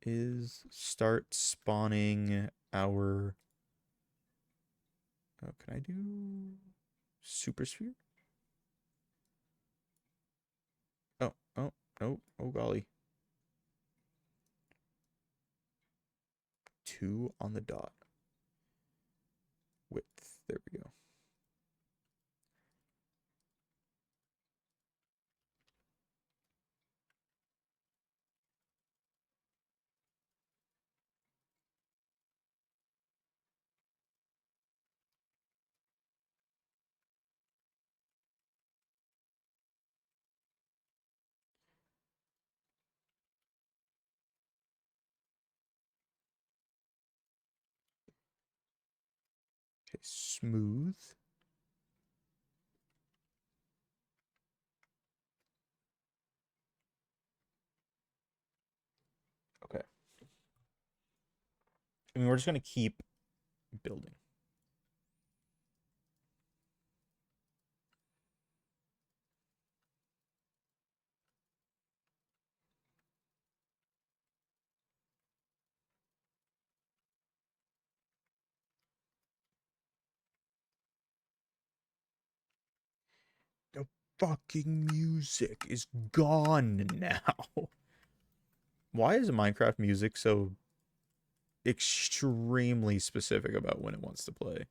is start spawning our... Oh, can I do Super Sphere? Oh, golly. 2 on the dot. Width. There we go. Okay, smooth. Okay. I mean, we're just going to keep building. The fucking music is gone now. Why is Minecraft music so extremely specific about when it wants to play?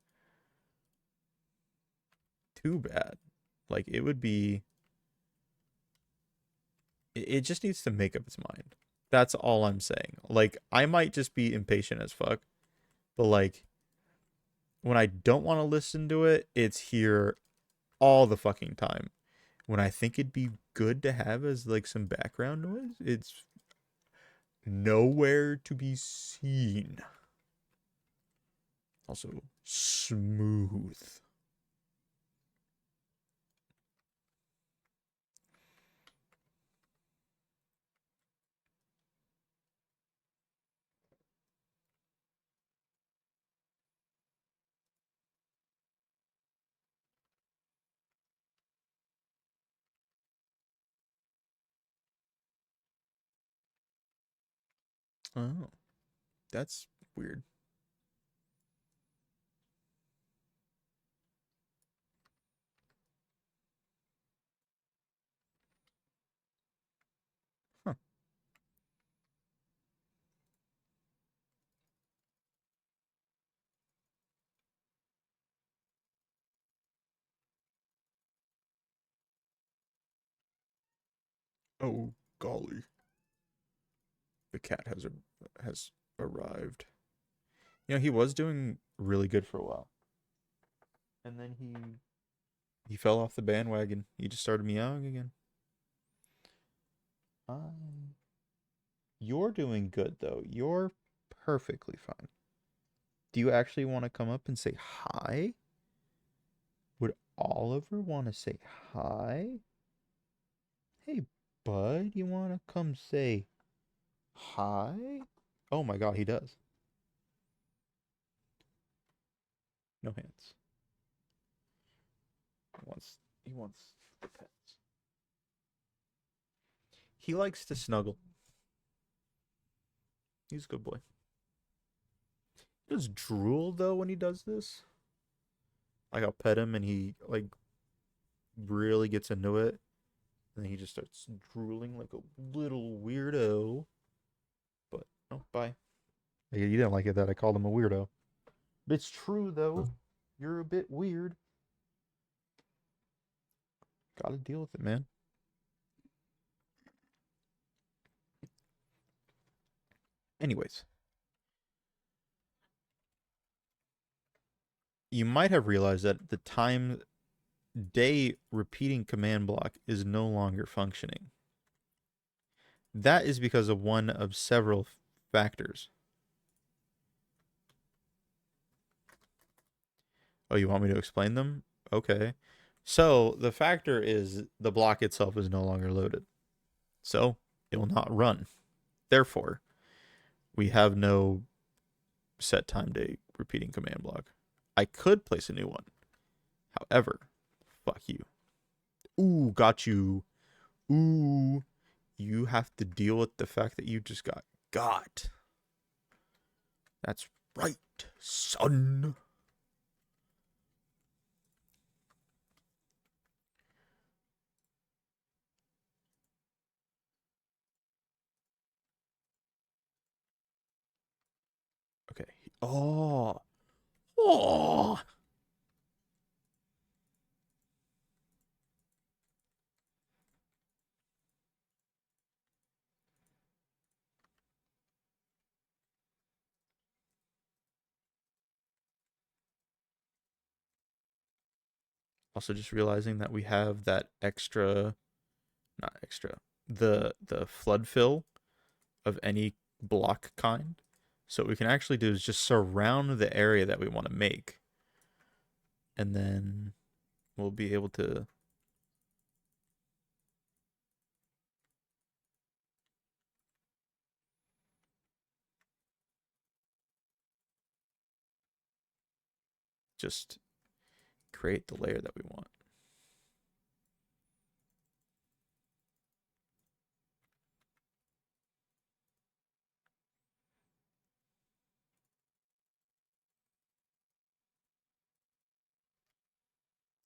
Too bad. Like, it would be... It just needs to make up its mind. That's all I'm saying. Like, I might just be impatient as fuck, but like, when I don't want to listen to it, it's here all the fucking time. When I think it'd be good to have as like some background noise, it's nowhere to be seen. Also, smooth. Oh, that's weird. Huh. Oh, golly. The cat has arrived. You know, he was doing really good for a while. And then he fell off the bandwagon. He just started meowing again. I You're doing good, though. You're perfectly fine. Do you actually want to come up and say hi? Would Oliver want to say hi? Hey, bud, you want to come say hi? Oh my god, he does. No hands. He wants the pets. He likes to snuggle. He's a good boy. He does drool though when he does this. Like I'll pet him and he like really gets into it. And then he just starts drooling like a little weirdo. But oh, bye. Yeah, you didn't like it that I called him a weirdo. It's true though. You're a bit weird. Gotta deal with it, man. Anyways, you might have realized that the time day repeating command block is no longer functioning. That is because of one of several factors. Oh, you want me to explain them? Okay. So the factor is the block itself is no longer loaded. So it will not run. Therefore, we have no set time day repeating command block. I could place a new one. However, fuck you. Ooh, got you. Ooh, you have to deal with the fact that you just got. That's right, son. Okay. Oh. Oh. Also just realizing that we have that extra, not extra, the flood fill of any block kind. So what we can actually do is just surround the area that we want to make. And then we'll be able to just create the layer that we want.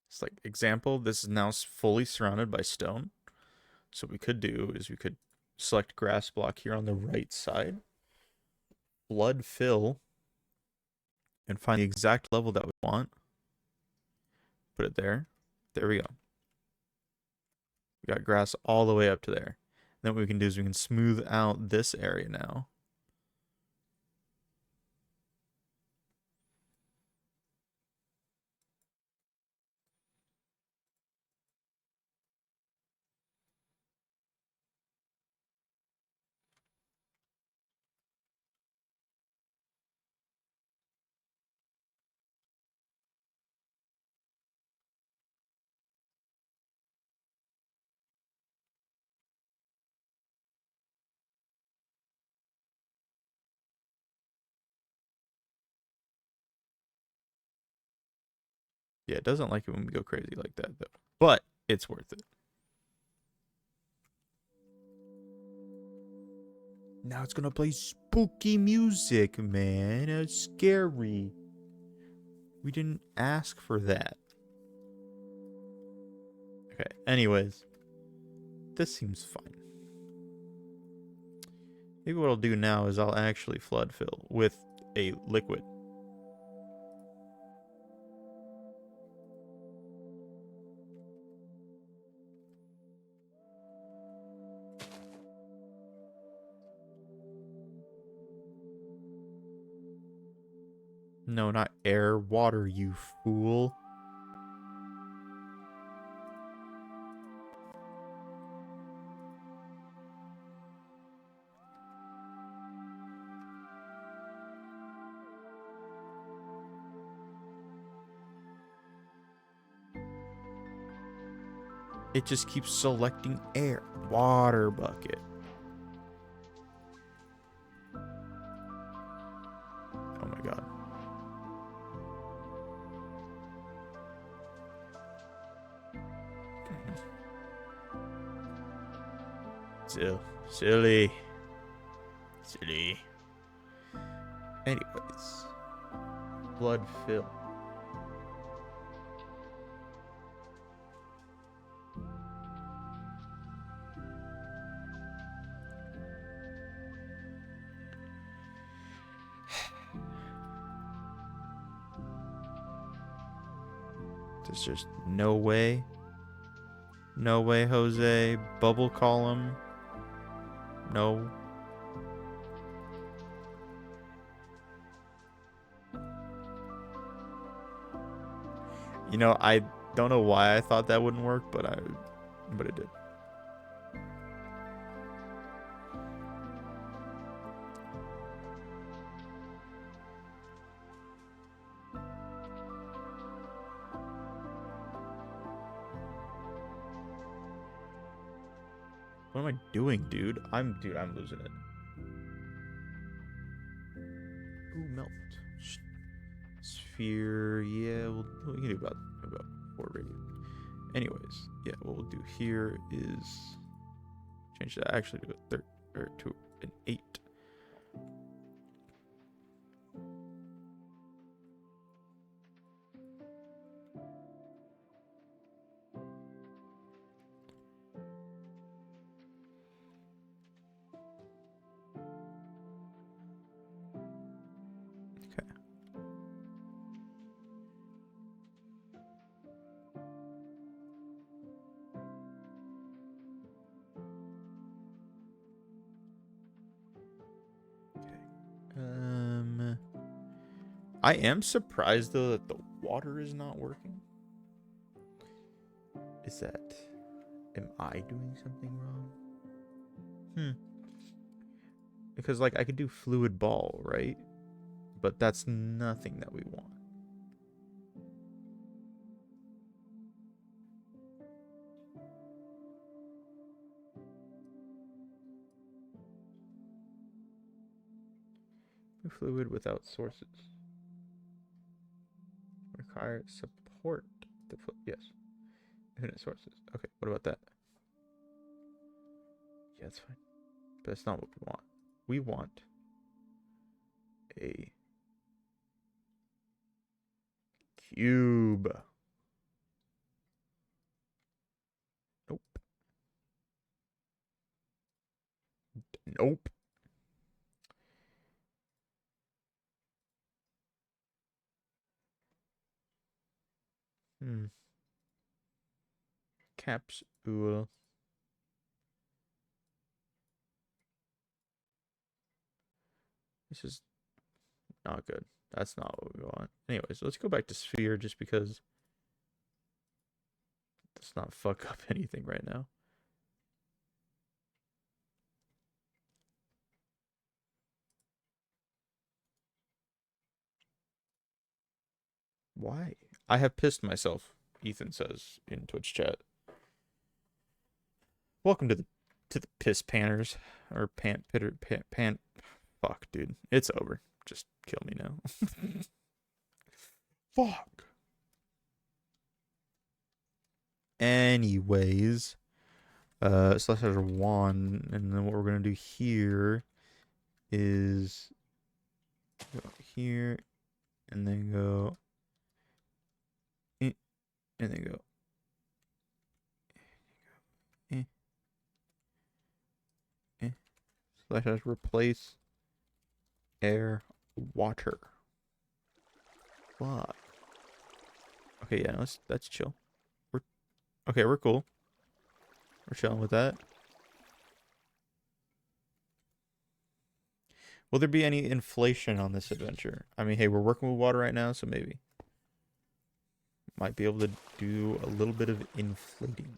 It's like example, this is now fully surrounded by stone. So what we could do is we could select grass block here on the right side, flood fill, and find the exact level that we want. Put it there. There we go. We got grass all the way up to there. Then what we can do is we can smooth out this area now. Yeah, it doesn't like it when we go crazy like that, though. But it's worth it. Now it's gonna play spooky music, man. It's scary. We didn't ask for that. Okay, anyways. This seems fine. Maybe what I'll do now is I'll actually flood fill with a liquid. No, not air, water, you fool. It just keeps selecting air. Water bucket. Oh my god. Silly. Anyways. Blood fill. There's just no way. No way, Jose. Bubble column. No. You know, I don't know why I thought that wouldn't work, but it did. What am I doing, dude? I'm losing it. Ooh, melt. Sphere, yeah, we can do about 4 radius. Anyways, yeah, what we'll do here is change that actually to a third or to an 8. I am surprised though that the water is not working. Am I doing something wrong? Because like I could do fluid ball, right? But that's nothing that we want. Fluid without sources. Require support. Yes. Infinite sources. Okay, what about that? Yeah, that's fine. But that's not what we want. We want a cube. Nope. Nope. Capsule. This is not good. That's not what we want. Anyways, let's go back to sphere just because let's not fuck up anything right now. Why? I have pissed myself, Ethan says in Twitch chat. Welcome to the piss panners or pan. Fuck, dude. It's over. Just kill me now. Fuck. Anyways, so let's have 1, and then what we're gonna do here is go here, and then go, and then go, slash replace air water. Fuck. Okay, yeah, that's chill. We're cool. We're chilling with that. Will there be any inflation on this adventure? I mean, hey, we're working with water right now, so maybe. Might be able to do a little bit of inflating.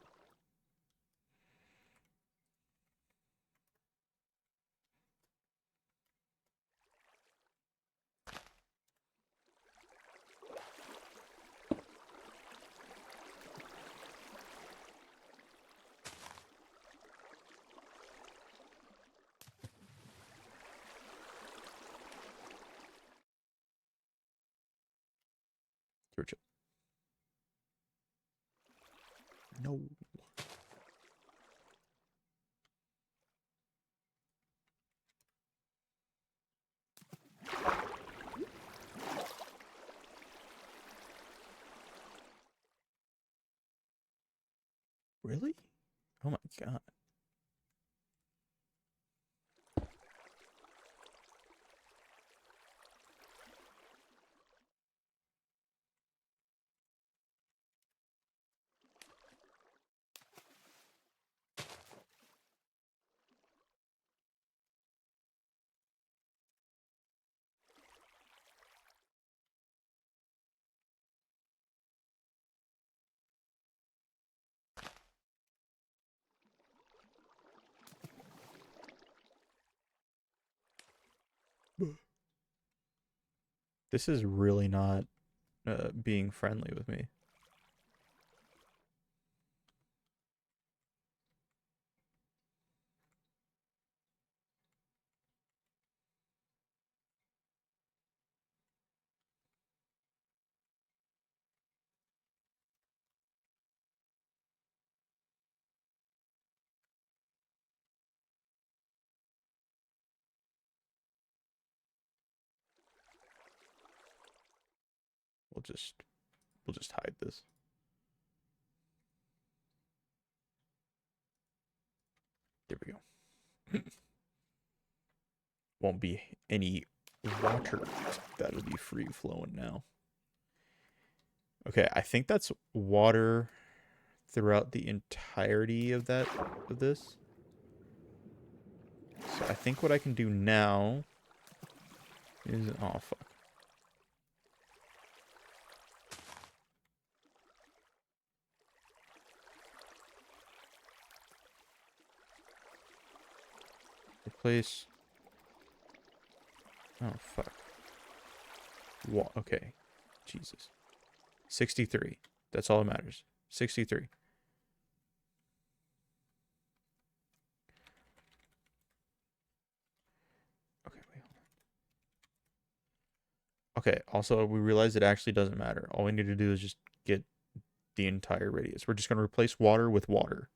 Search it. No. Really? Oh my god. This is really not being friendly with me. We'll just we'll just hide this. There we go. Won't be any water. That'll be free flowing now. Okay, I think that's water throughout the entirety of this. So I think what I can do now is, oh fuck. Replace. Oh fuck. Okay. Jesus. 63. That's all that matters. 63. Okay, wait, hold on. Okay, also we realized it actually doesn't matter. All we need to do is just get the entire radius. We're just going to replace water with water.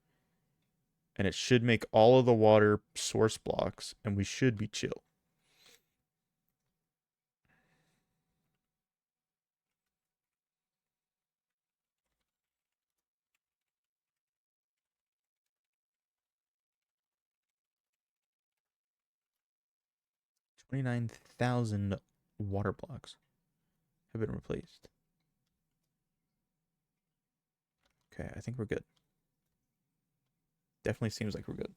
And it should make all of the water source blocks, and we should be chill. $29,000 water blocks have been replaced. Okay, I think we're good. Definitely seems like we're good.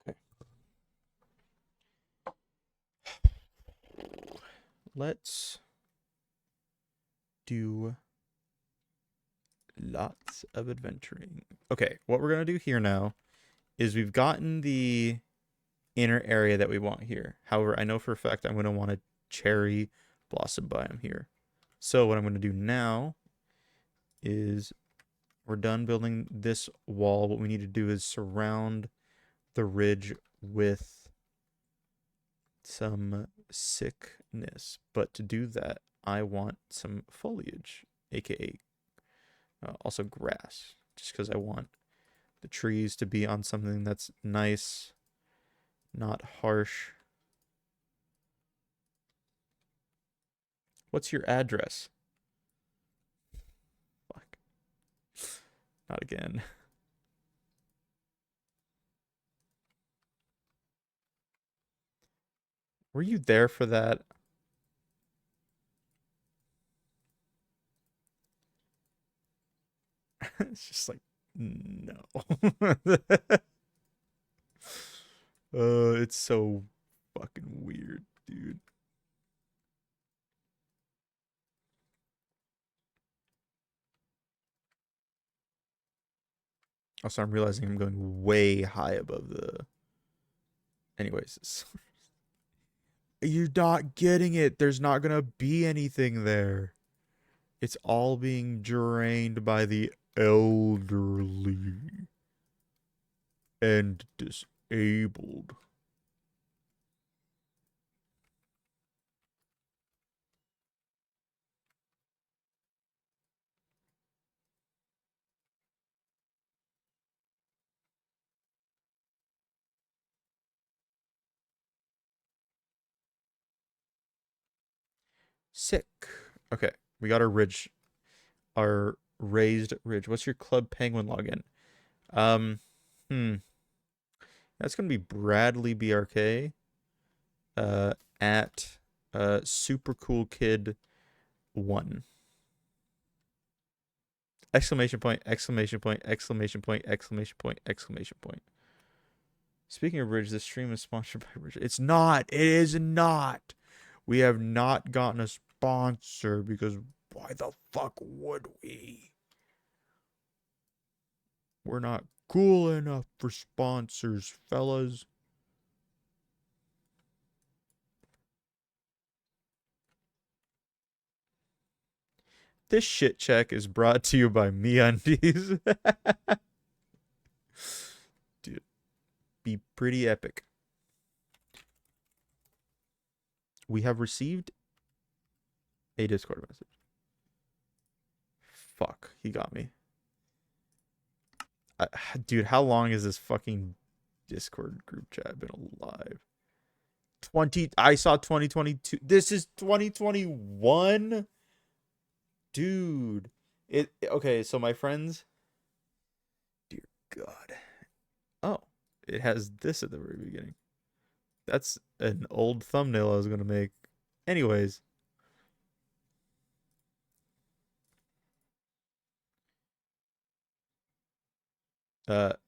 Okay. Let's do lots of adventuring. Okay, what we're going to do here now is we've gotten the inner area that we want here. However, I know for a fact I'm going to want a cherry blossom biome here. So what I'm going to do now is we're done building this wall. What we need to do is surround the ridge with some sickness. But to do that, I want some foliage, aka also grass, just because I want the trees to be on something that's nice, not harsh. What's your address? Fuck. Not again. Were you there for that? It's just like, no. It's so fucking weird, dude. Also, I'm realizing I'm going way high above the. Anyways, You're not getting it. There's not gonna be anything there. It's all being drained by the elderly and disabled. Sick. Okay, we got our raised ridge. What's your Club Penguin login? Um, hmm. That's gonna be Bradley BRK. At super cool kid 1. Exclamation point, exclamation point, exclamation point, exclamation point, exclamation point. Speaking of Bridge, this stream is sponsored by Bridge. It's not. It is not. We have not gotten a sponsor because why the fuck would we? We're not cool enough for sponsors, fellas. This shit check is brought to you by MeUndies. Dude, be pretty epic. We have received a Discord message. Fuck, he got me. Dude, how long has this fucking Discord group chat been alive? I saw 2022. This is 2021? Dude. Okay, so my friends. Dear God. Oh, it has this at the very beginning. That's an old thumbnail I was gonna make. Anyways.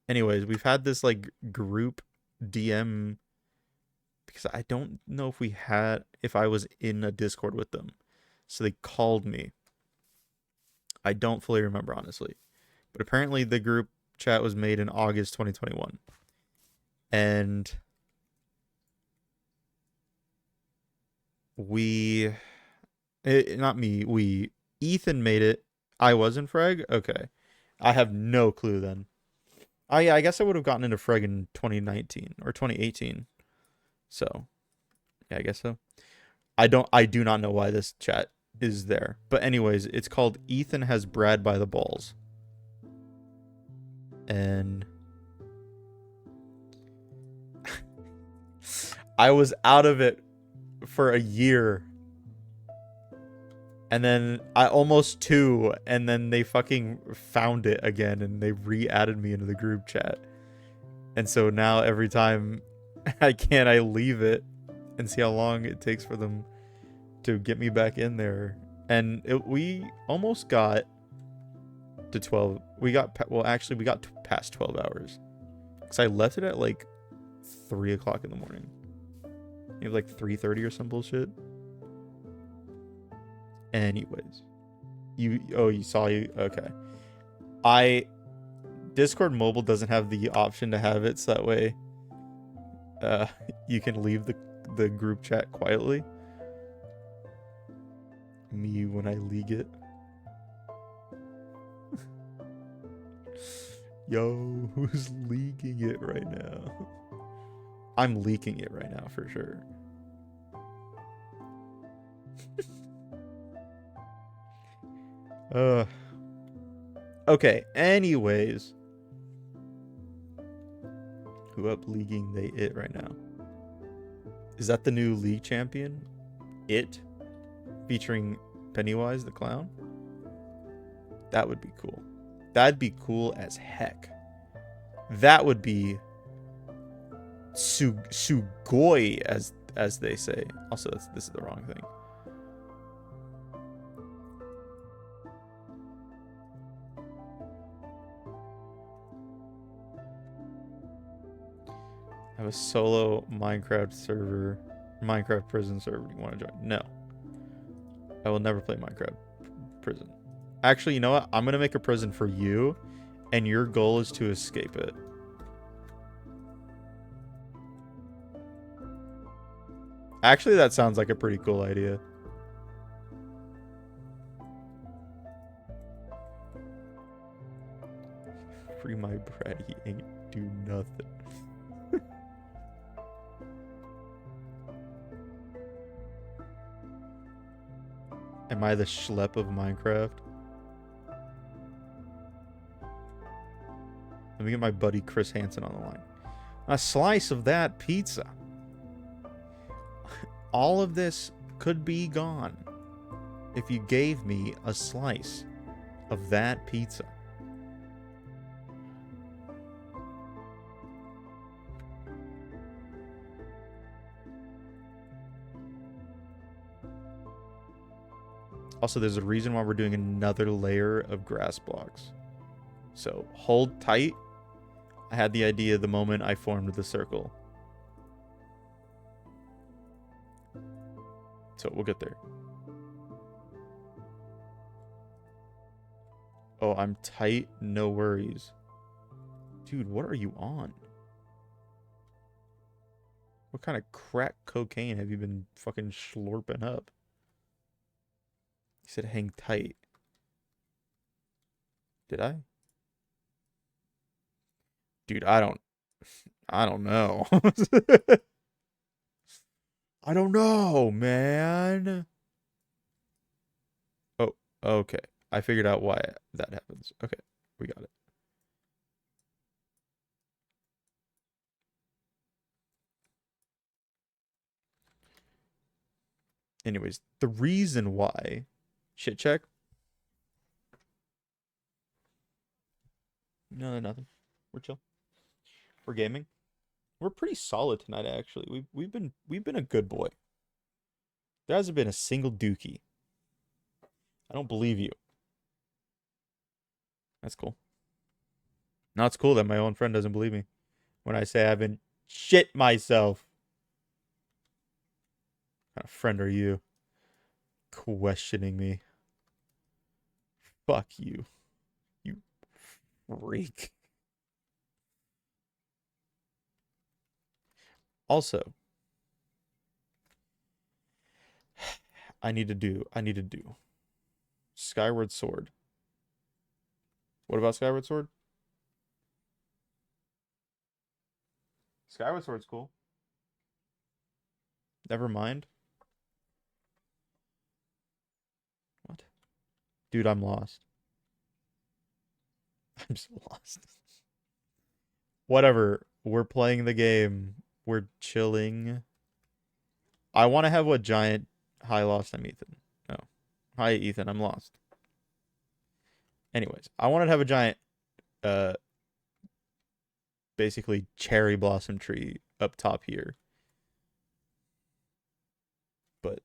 Anyways, we've had this like group DM because I don't know if I was in a Discord with them. So they called me. I don't fully remember, honestly. But apparently the group chat was made in August 2021. And Ethan made it. I was in Freg? Okay. I have no clue then. I guess I would have gotten into Freg in 2019 or 2018. So, yeah, I guess so. I do not know why this chat is there. But anyways, it's called Ethan Has Brad by the Balls. And I was out of it for a year. And then I almost 2, and then they fucking found it again and they re-added me into the group chat. And so now every time I leave it and see how long it takes for them to get me back in there. And we almost got to 12. We got past 12 hours. Because I left it at like 3 o'clock in the morning. Maybe like 3:30 or some bullshit. Anyways. Okay. Discord mobile doesn't have the option to have it so that way you can leave the group chat quietly. Me when I leak it. Yo, who's leaking it right now? I'm leaking it right now for sure. Okay, anyways. Who up leaguing they it right now? Is that the new league champion? It? Featuring Pennywise the clown? That would be cool. That'd be cool as heck. That would be sugoi as they say. Also, this is the wrong thing. I have a solo Minecraft prison server. Do you want to join? No. I will never play Minecraft prison. Actually, you know what? I'm going to make a prison for you, and your goal is to escape it. Actually, that sounds like a pretty cool idea. Free my bread, he ain't do nothing. Am I the schlep of Minecraft? Let me get my buddy Chris Hansen on the line. A slice of that pizza. All of this could be gone if you gave me a slice of that pizza. Also, there's a reason why we're doing another layer of grass blocks. So hold tight. I had the idea the moment I formed the circle. So we'll get there. Oh, I'm tight. No worries. Dude, what are you on? What kind of crack cocaine have you been fucking slurping up? You said hang tight. Did I? Dude, I don't know. I don't know, man. Oh, okay. I figured out why that happens. Okay, we got it. Anyways, the reason why... Shit check? No, nothing. We're chill. We're gaming. We're pretty solid tonight, actually. We've been a good boy. There hasn't been a single dookie. I don't believe you. That's cool. No, it's cool that my own friend doesn't believe me when I say I've been shit myself. What kind of friend are you? Questioning me. Fuck you. You freak. Also, I need to do Skyward Sword. What about Skyward Sword? Skyward Sword's cool. Never mind. What? Dude, I'm lost. I'm so lost. Whatever. We're playing the game. We're chilling. I want to have what giant... Hi, lost. I'm Ethan. No. Hi, Ethan. I'm lost. Anyways, I wanted to have a giant, uh, basically cherry blossom tree up top here. But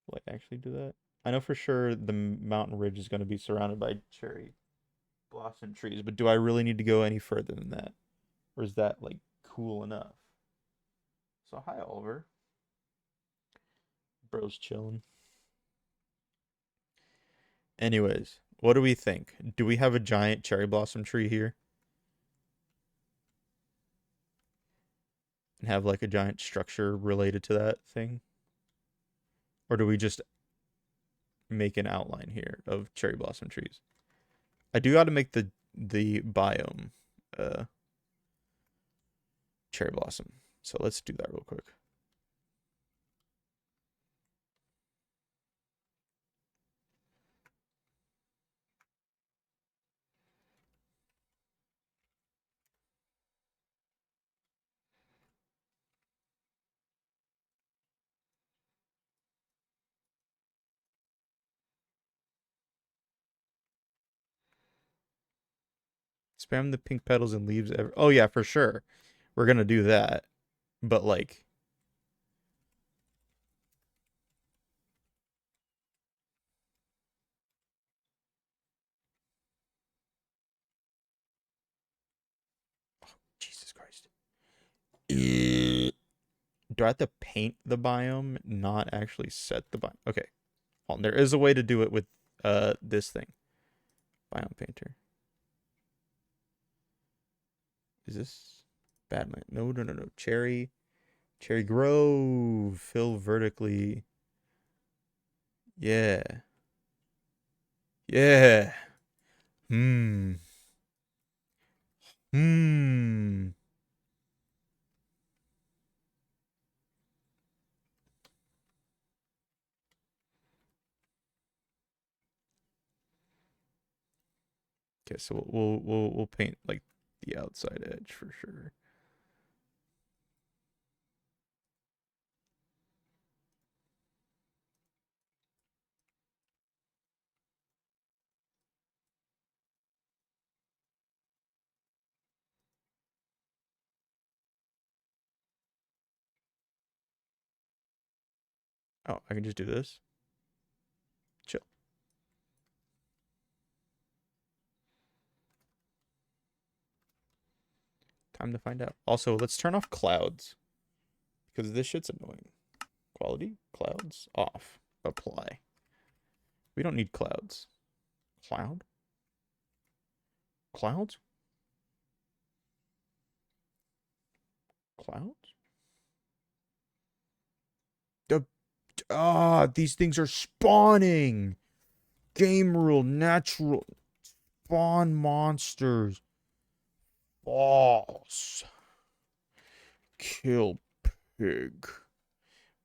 will I actually do that? I know for sure the mountain ridge is going to be surrounded by cherry blossom trees, but do I really need to go any further than that? Or is that, like, cool enough? So, hi, Oliver. Bro's chilling. Anyways, what do we think? Do we have a giant cherry blossom tree here? And have, like, a giant structure related to that thing? Or do we just make an outline here of cherry blossom trees? I do got to make the biome cherry blossom. So let's do that real quick. Spam the pink petals and leaves. Oh yeah, for sure. We're gonna do that. But like, Jesus Christ. Do I have to paint the biome, not actually set the biome? Okay. Well, there is a way to do it with this thing. Biome painter. Is this Badland? No, no, no, no. Cherry Grove. Fill vertically. Yeah. Yeah. Hmm. Hmm. Okay, so we'll paint like the outside edge for sure. Oh, I can just do this. Chill. Time to find out. Also, let's turn off clouds because this shit's annoying. Quality, clouds, off. Apply. We don't need clouds. Cloud? Clouds? Clouds? The these things are spawning. Game rule, natural spawn monsters. False. Kill pig.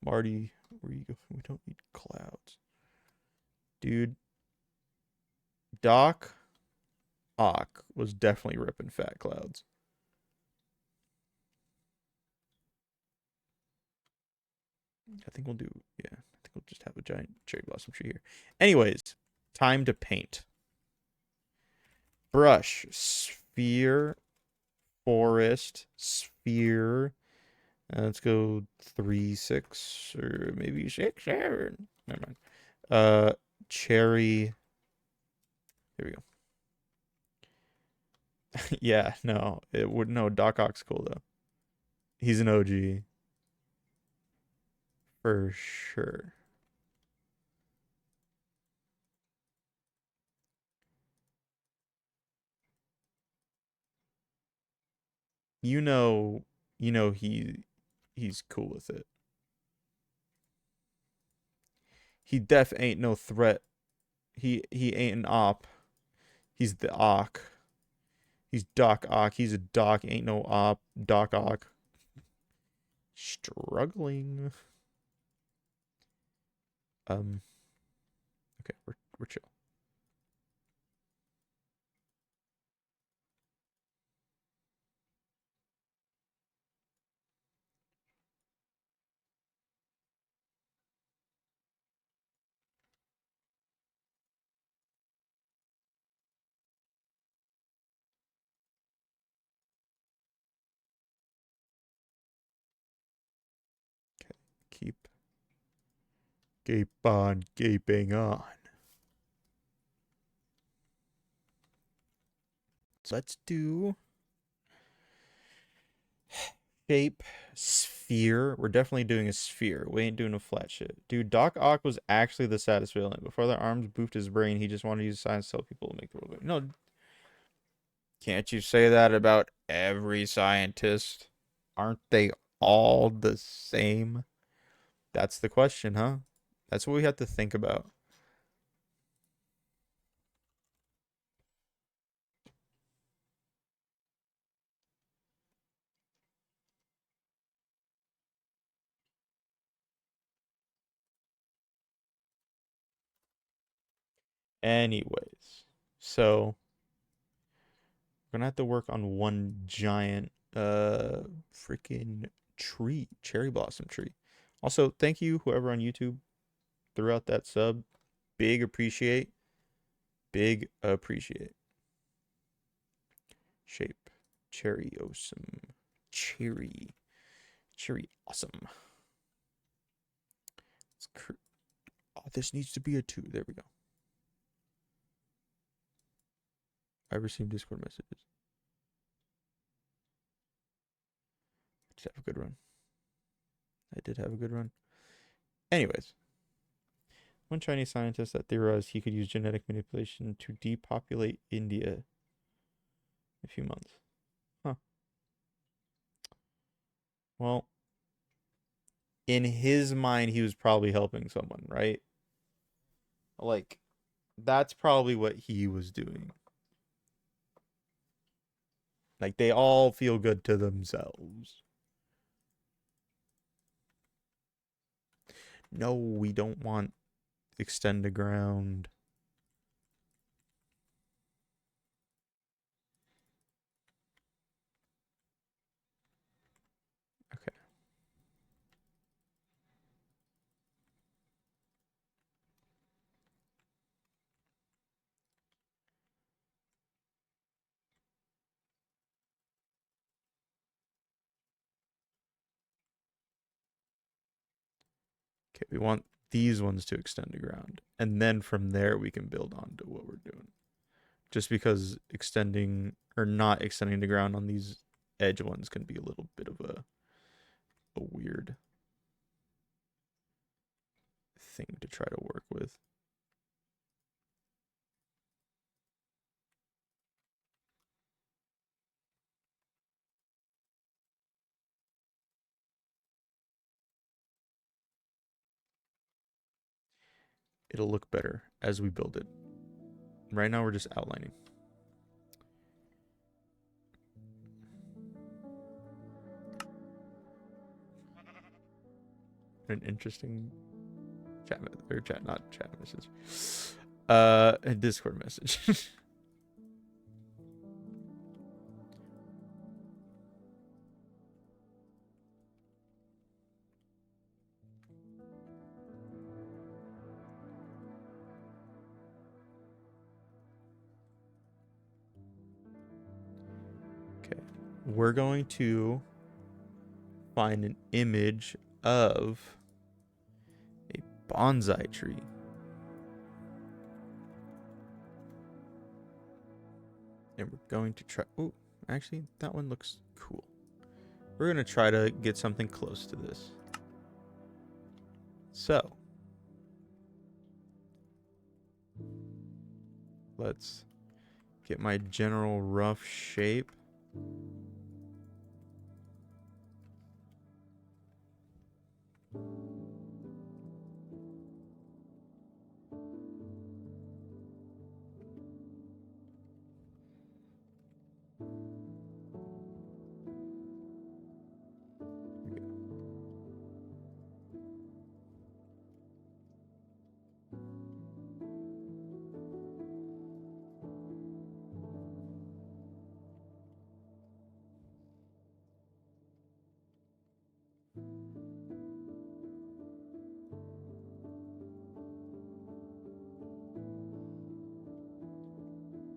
Marty, where you go? We don't need clouds. Dude, Doc Ock was definitely ripping fat clouds. I think we'll do, yeah, I think we'll just have a giant cherry blossom tree here. Anyways, time to paint. Brush, sphere, forest, sphere. Let's go 3, 6, or maybe 6, 7. Never mind. Cherry. There we go. Yeah, no, it would no. Doc Ock's cool though. He's an OG for sure. You know, he's cool with it. He def ain't no threat. He ain't an op. He's the Ock. He's Doc Ock. He's a doc. Ain't no op. Doc Ock. Struggling. Okay, we're chill. Keep gape on gaping on. So let's do shape sphere. We're definitely doing a sphere. We ain't doing a flat shit. Dude, Doc Ock was actually the saddest villain. Before the arms boofed his brain, he just wanted to use science to tell people to make the world better. No, can't you say that about every scientist? Aren't they all the same? That's the question, huh? That's what we have to think about. Anyways, so we're gonna have to work on one giant freaking tree, cherry blossom tree. Also, thank you whoever on YouTube threw out that sub. Big appreciate. Big appreciate. Shape. Cherry awesome. Cherry. Cherry awesome. Oh, this needs to be a 2. There we go. I received Discord messages. I did have a good run. I did have a good run. Anyways, one Chinese scientist that theorized he could use genetic manipulation to depopulate India in a few months. Huh. Well, in his mind, he was probably helping someone, right? Like, that's probably what he was doing. Like, they all feel good to themselves. No, we don't want extend the ground. Okay. Okay, we want these ones to extend to ground. And then from there, we can build on to what we're doing. Just because extending or not extending the ground on these edge ones can be a little bit of a weird thing to try to work with. It'll look better as we build it. Right now, we're just outlining. An interesting not chat message. A Discord message. Okay, we're going to find an image of a bonsai tree. And we're going to try. Oh, actually, that one looks cool. We're going to try to get something close to this. So, let's get my general rough shape.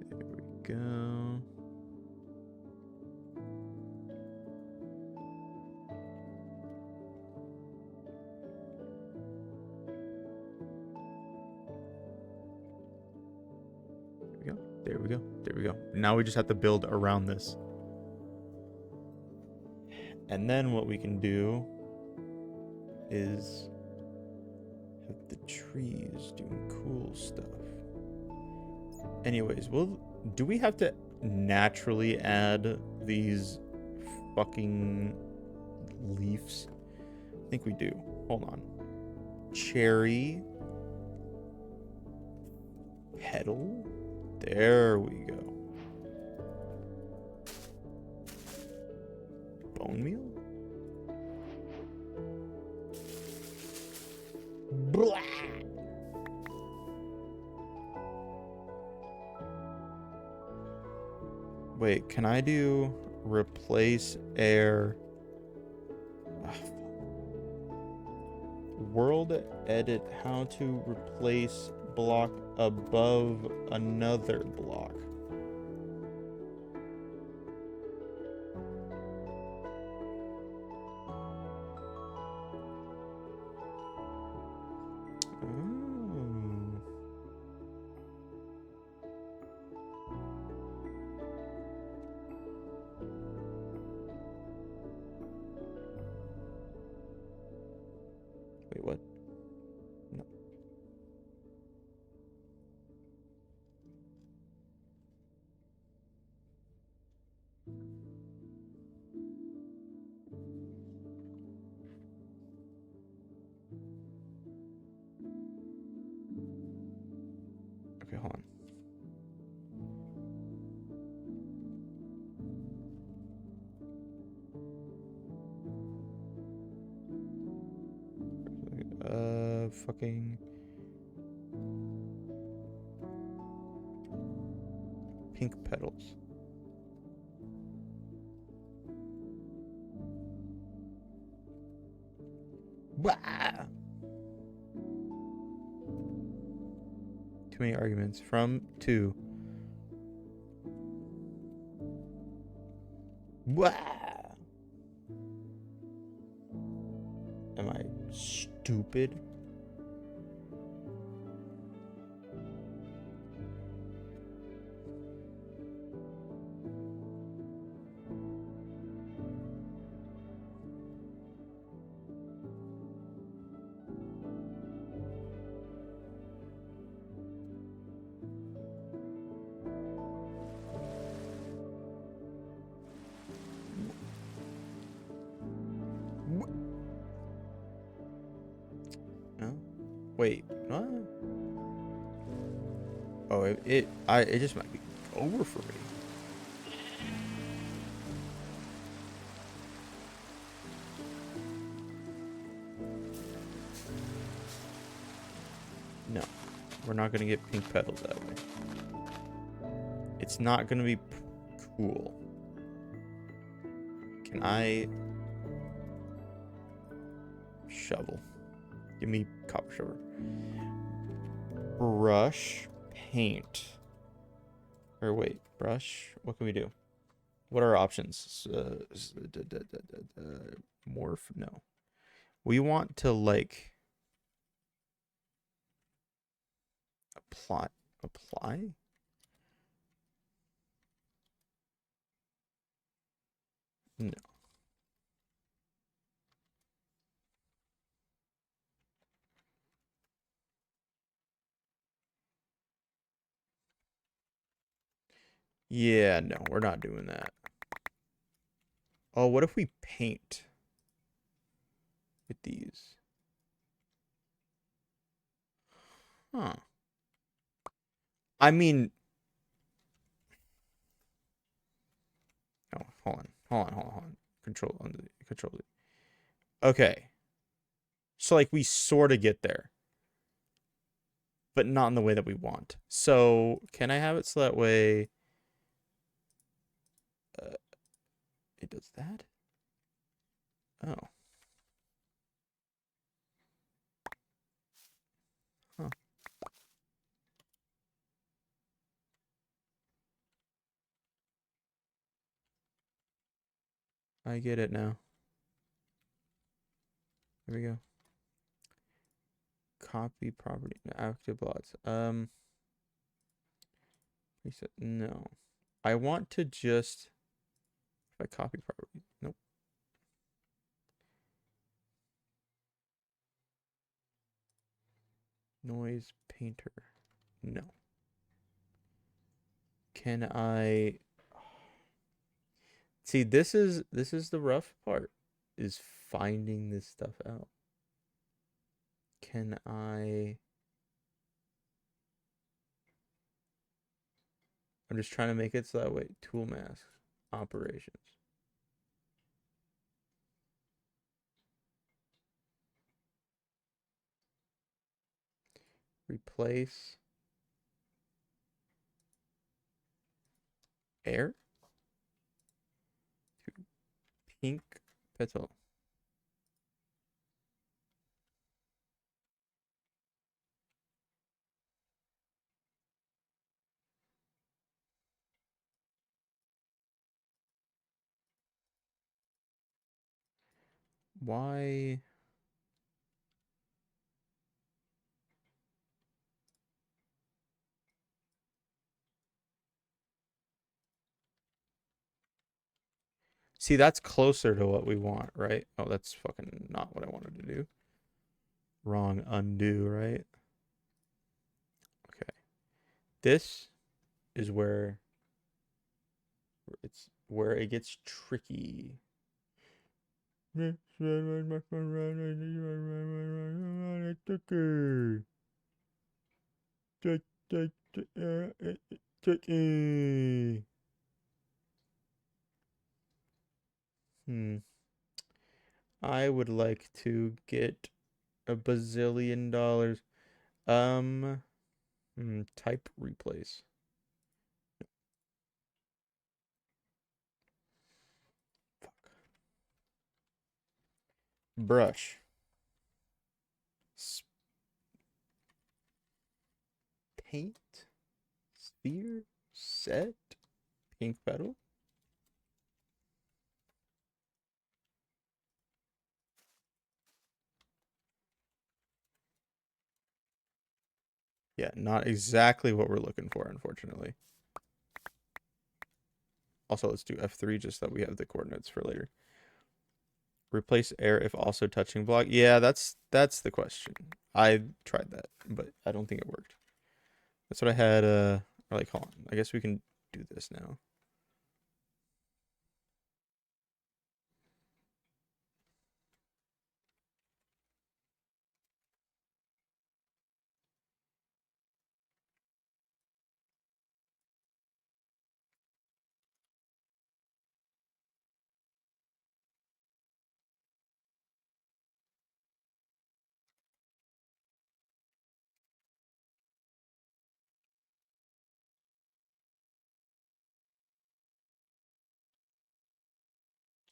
There we go. There we go. There we go. Now we just have to build around this. And then what we can do is have the trees doing cool stuff. Anyways, do we have to naturally add these fucking leaves? I think we do. Hold on. Cherry. Petal. There we go. Bone meal? Blah. Wait, can I do replace air? World edit how to replace block above another block. Wait, what? No. Okay, hold on. Fucking pink petals. Wah! Too many arguments. From to. Wah! Am I stupid? No? Wait, what? Oh, it just might be over for me. No, we're not gonna get pink petals that way. It's not gonna be cool. Can I shovel? Give me copper shovel. Brush, paint. Or wait, brush. What can we do? What are our options? Morph? No. We want to like apply. Apply? No. Yeah, no, we're not doing that. Oh, what if we paint with these? Huh. I mean, oh, hold on. Control on the control. Okay. So like we sort of get there, but not in the way that we want. So can I have it so that way uh, it does that? Oh. Huh. I get it now. Here we go. Copy property. No, active lots. Reset. No. I want to just if I copy property. Nope. Noise painter. No. Can I see this is the rough part is finding this stuff out. Can I'm just trying to make it so that way tool mask operations. Replace air to pink petal. Why? See, that's closer to what we want, right? Oh, that's fucking not what I wanted to do. Wrong undo, right? Okay. This is where it gets tricky. Hmm. I would like to get $1 bazillion. Um, type replace. Fuck. Brush. S- Paint. Sphere. Set. Pink petal. Yeah, not exactly what we're looking for, unfortunately. Also, let's do F3 just so that we have the coordinates for later. Replace air if also touching block. Yeah, that's the question. I tried that, but I don't think it worked. That's what I had, or like, hold on. I guess we can do this now.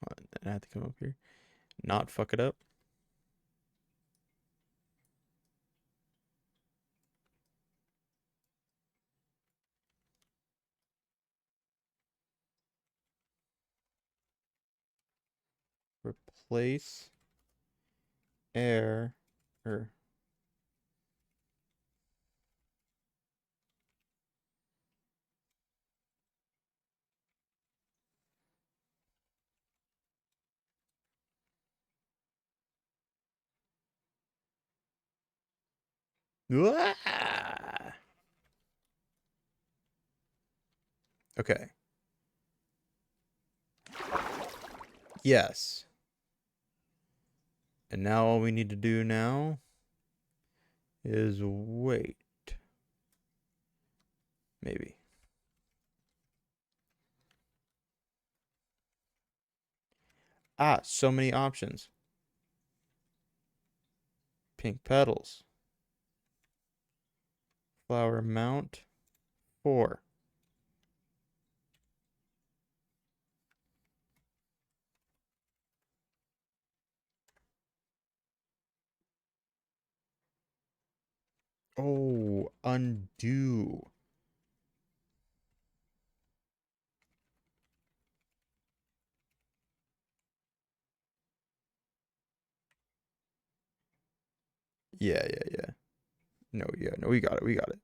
Hold on, I have to come up here. Not fuck it up. Replace air, or okay. Yes. And now all we need to do now is wait. Maybe. Ah, so many options. Pink petals. Flower mount. 4. Oh, undo. Yeah. No, yeah, no, we got it. We got it.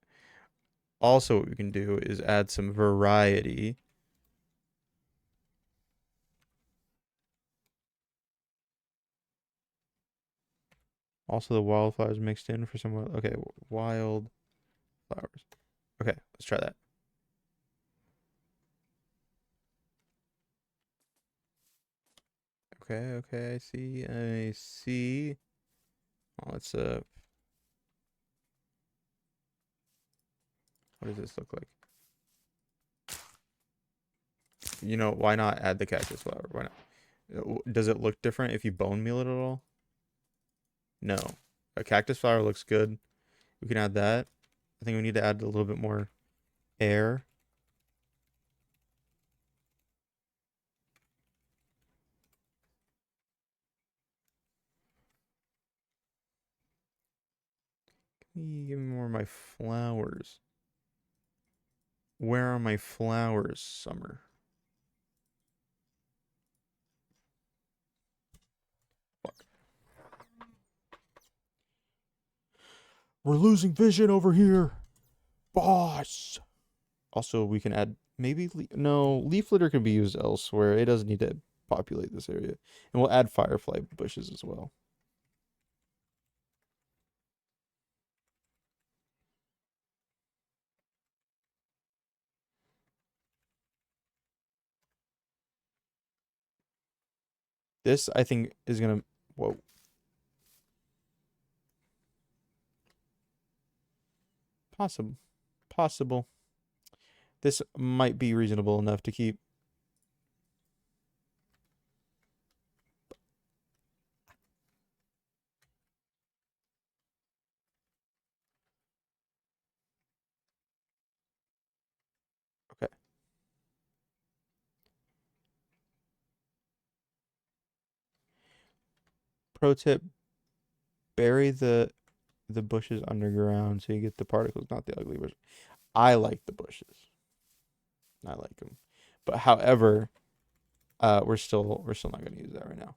Also, what we can do is add some variety. Also, the wildflowers mixed in for some. Okay, wild flowers. Okay, let's try that. Okay, I see. I see. Oh, let's what does this look like? You know, why not add the cactus flower? Why not? Does it look different if you bone meal it at all? No. A cactus flower looks good. We can add that. I think we need to add a little bit more air. Give me more of my flowers. Where are my flowers, Summer? Fuck. We're losing vision over here. Boss. Also, we can add maybe no, leaf litter can be used elsewhere. It doesn't need to populate this area. And we'll add firefly bushes as well. This I think is gonna whoa. Possible. possible. This might be reasonable enough to keep. Okay. Pro tip, bury the bushes underground so you get the particles, not the ugly bushes. I like the bushes. I like them. But however, we're still not going to use that right now.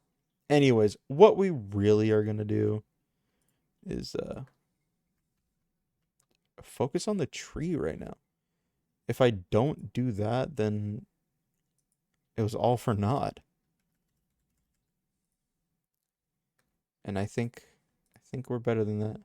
Anyways, what we really are going to do is focus on the tree right now. If I don't do that, then it was all for naught. And I think we're better than that.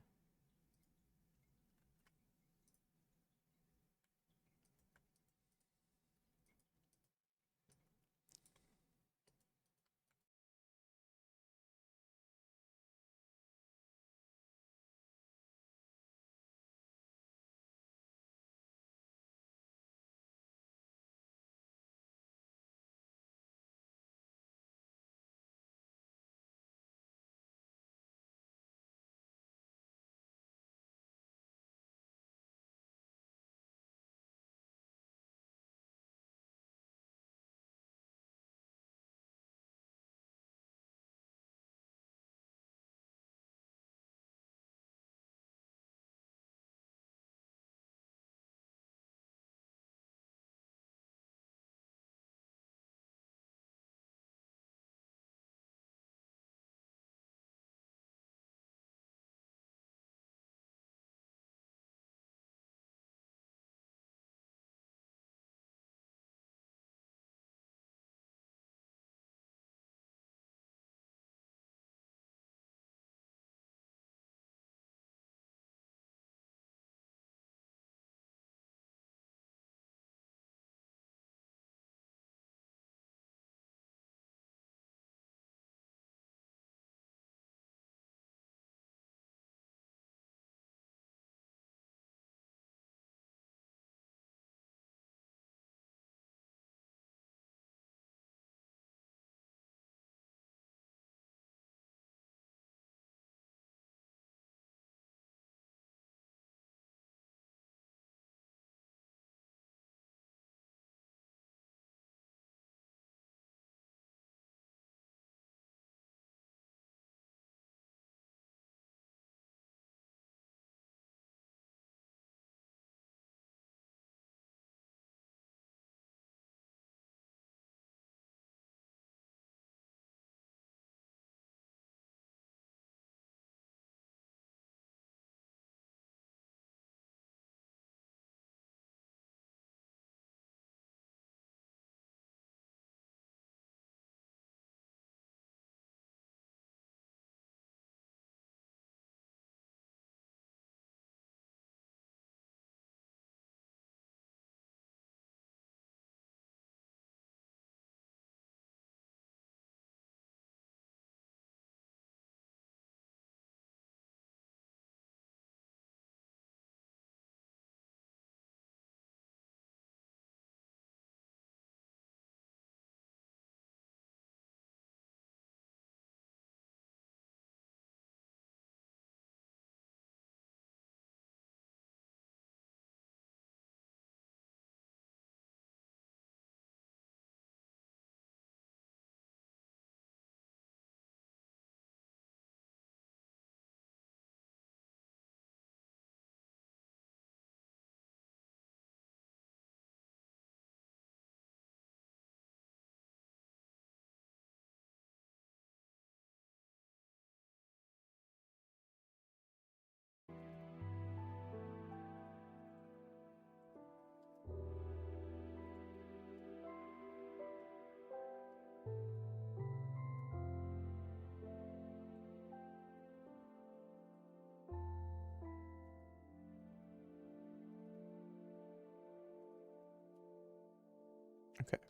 Okay.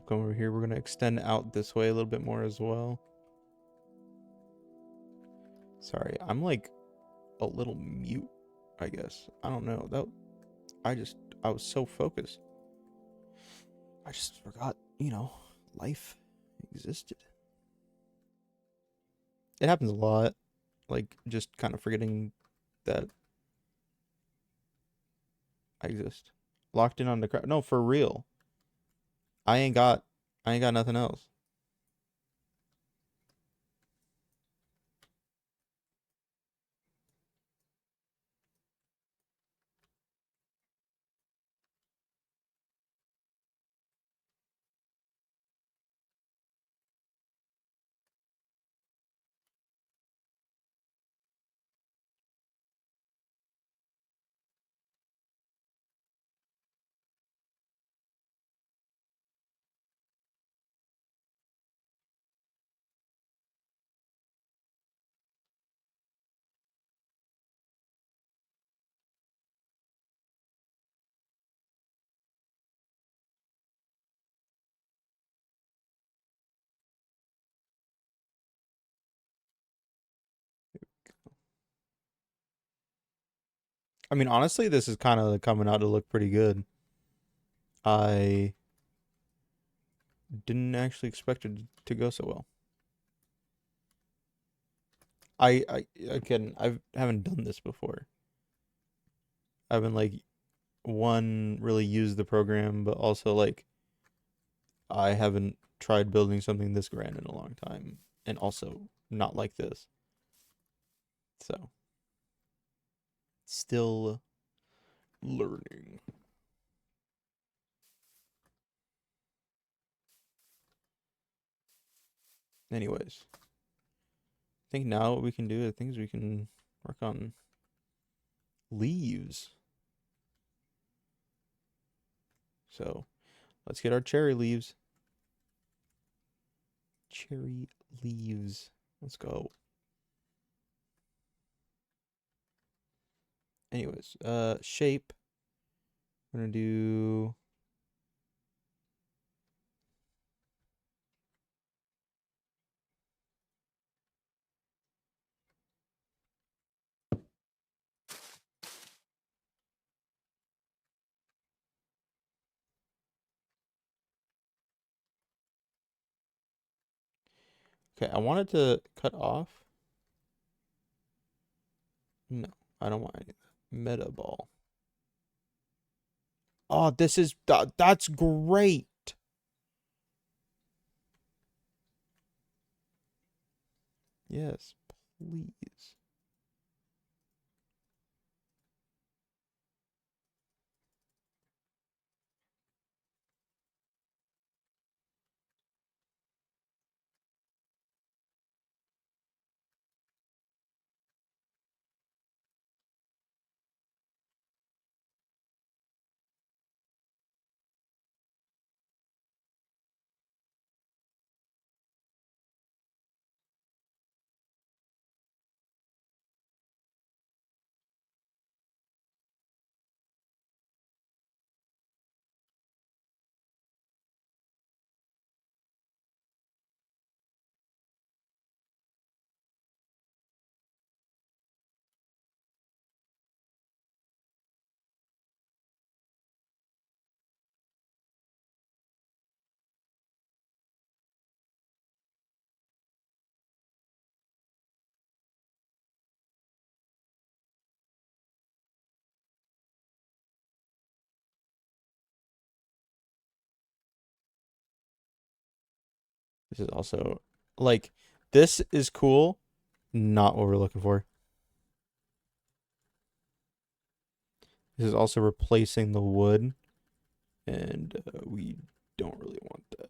Come over here. We're going to extend out this way a little bit more as well. Sorry, I'm like a little mute I guess. I don't know. I was so focused. I just forgot, life existed. It happens a lot. Like, just kind of forgetting that I exist. Locked in on the crowd. No, for real. I ain't got I ain't got nothing else. I mean, honestly, this is kind of coming out to look pretty good. I didn't actually expect it to go so well. I again, I haven't done this before. I haven't like one really used the program, but also like I haven't tried building something this grand in a long time, and also not like this. So still learning. Anyways, I think now what we can do, I think is we can work on leaves. So let's get our cherry leaves. Cherry leaves. Let's go. Anyways, shape. I'm gonna do. Okay, I wanted to cut off. No, I don't want any of that. Meta ball. Oh, that's great. Yes, please. This is also like this is cool. Not what we're looking for. This is also replacing the wood, and we don't really want that.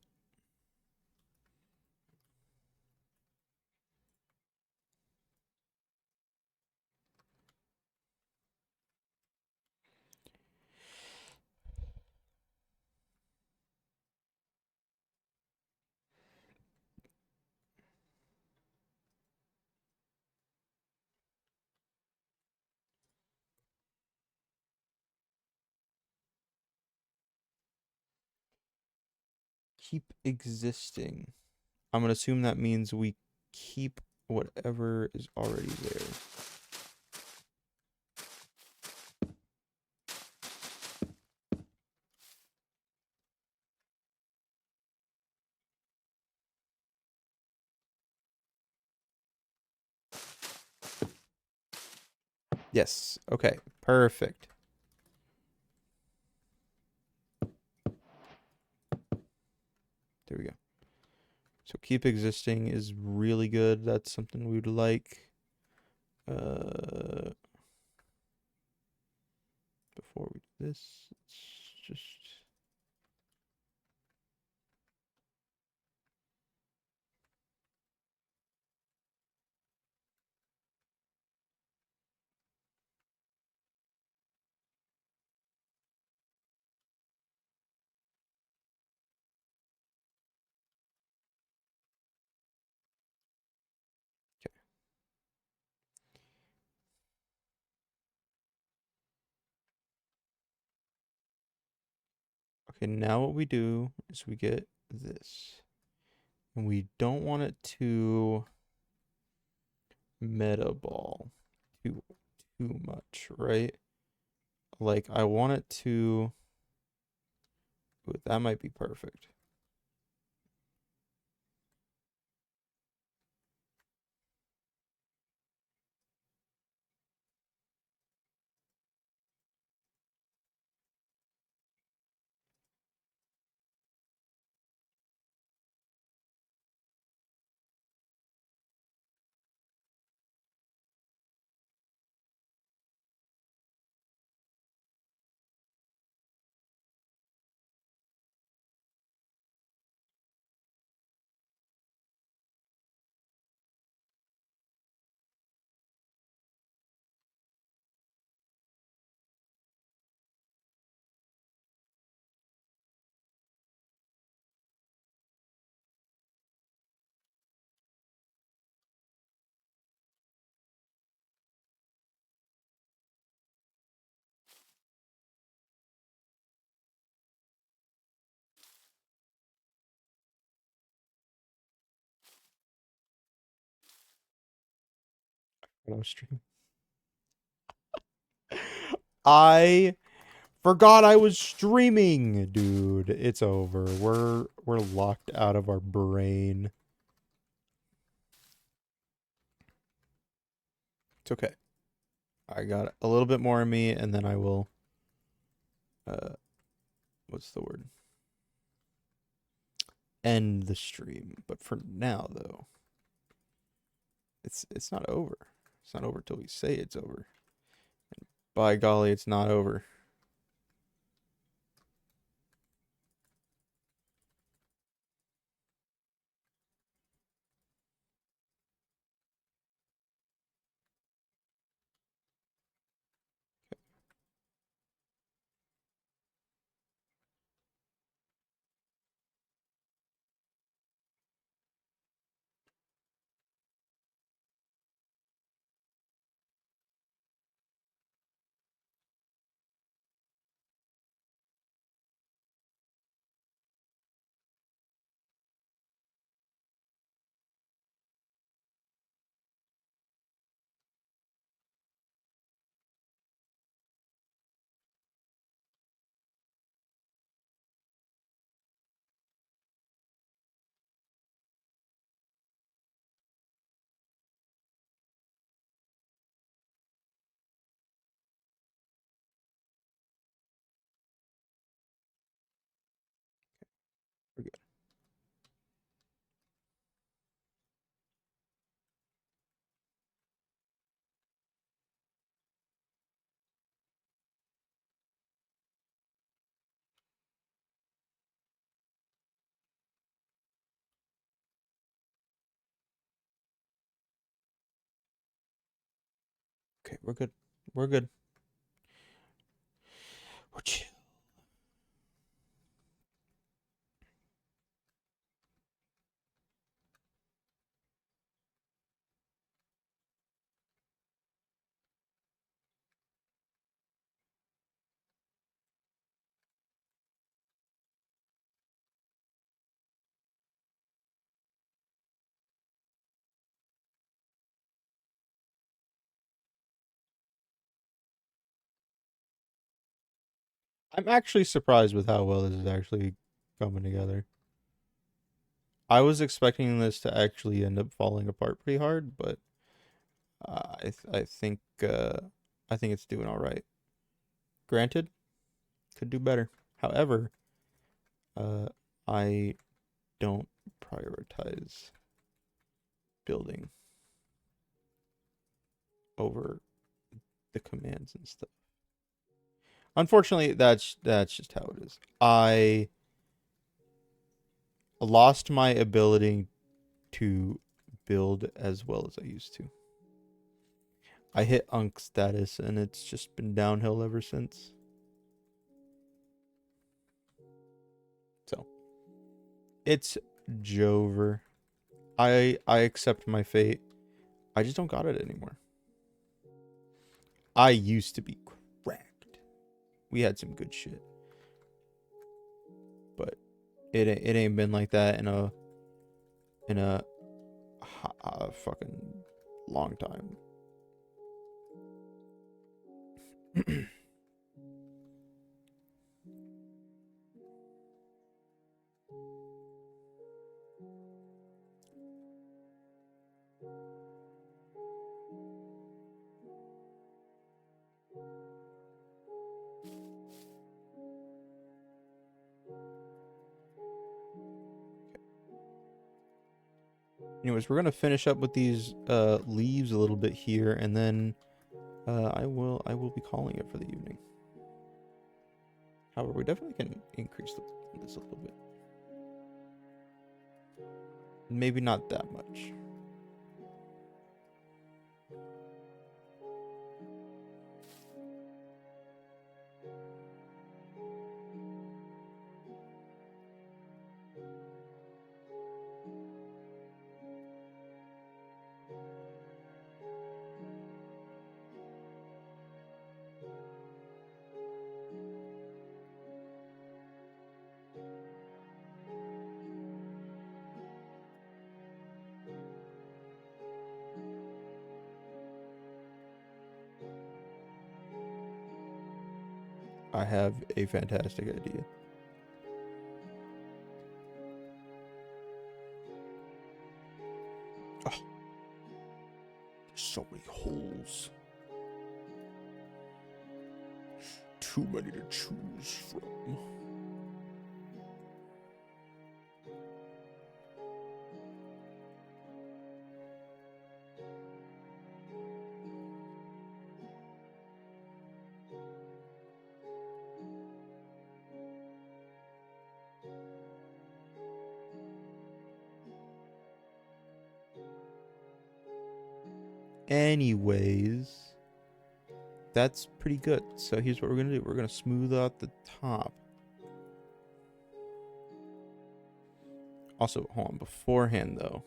Keep existing. I'm gonna assume that means we keep whatever is already there. Yes. Okay. Perfect. There we go. So keep existing is really good. That's something we would like. Uh, Before we do this, let's just okay. Now what we do is we get this, and we don't want it to meta ball too much, right? Like I want it to. Ooh, that might be perfect. When I was streaming, I forgot I was streaming, dude. It's over. We're locked out of our brain. It's okay. I got a little bit more in me, and then I will. Uh, what's the word? End the stream. But for now, though, it's not over. It's not over till we say it's over. By golly, it's not over. We're good. Okay, we're good. We're good. We're chill. I'm actually surprised with how well this is actually coming together. I was expecting this to actually end up falling apart pretty hard, but I think I think it's doing all right. Granted, could do better. However, uh, I don't prioritize building over the commands and stuff. Unfortunately, that's just how it is. I lost my ability to build as well as I used to. I hit Unk status and it's just been downhill ever since. So, it's Jover. I accept my fate. I just don't got it anymore. I used to be cracked. We had some good shit. But it ain't been like that in a fucking long time. Anyways, we're gonna finish up with these leaves a little bit here, and then I will be calling it for the evening. However, we definitely can increase this a little bit. Maybe not that much. I have a fantastic idea. Oh, there's so many holes. Too many to choose from. Anyways, that's pretty good. So here's what we're gonna do. We're gonna smooth out the top. Also, hold on. Beforehand, though,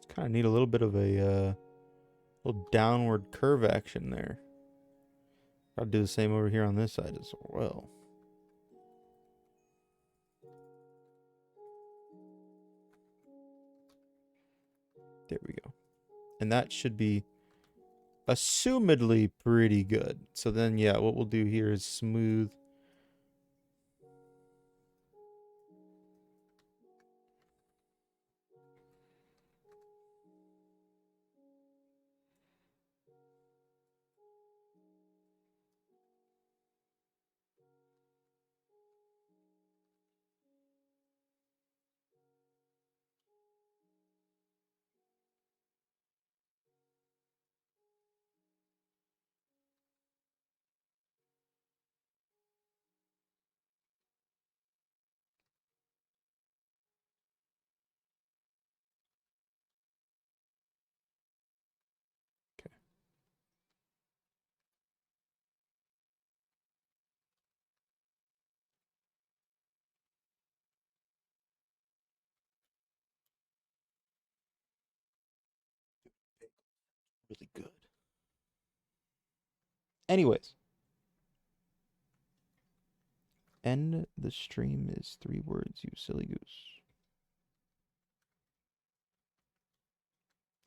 kind of need a little bit of a little downward curve action there. I'll do the same over here on this side as well. There we go. And that should be assumedly pretty good. So then, yeah, what we'll do here is smooth. Okay. Really good. Anyways, end the stream is 3 words, you silly goose.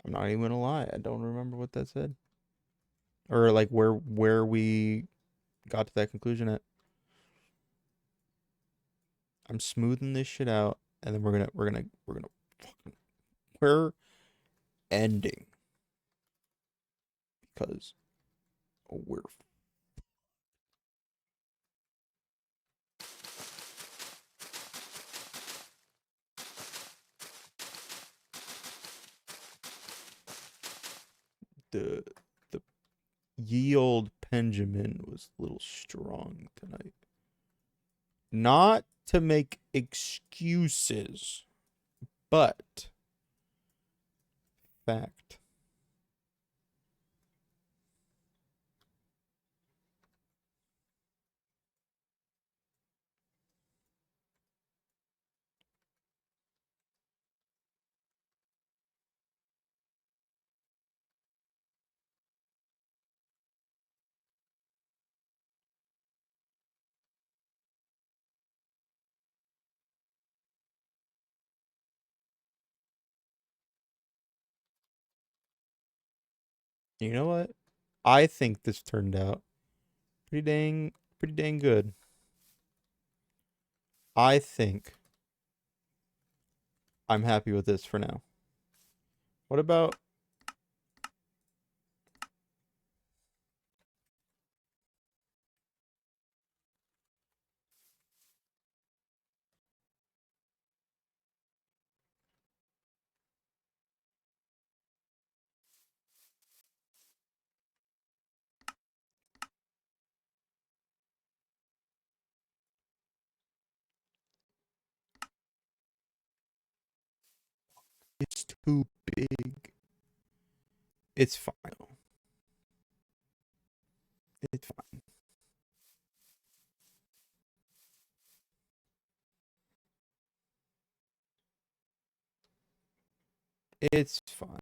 I'm not even gonna lie. I don't remember what that said. Or like where we got to that conclusion at. I'm smoothing this shit out, and then we're ending because we're the the ye old Benjamin was a little strong tonight. Not to make excuses, but fact. You know what? I think this turned out pretty dang good. I think I'm happy with this for now. What about it's too big? It's fine. It's fine. It's fine.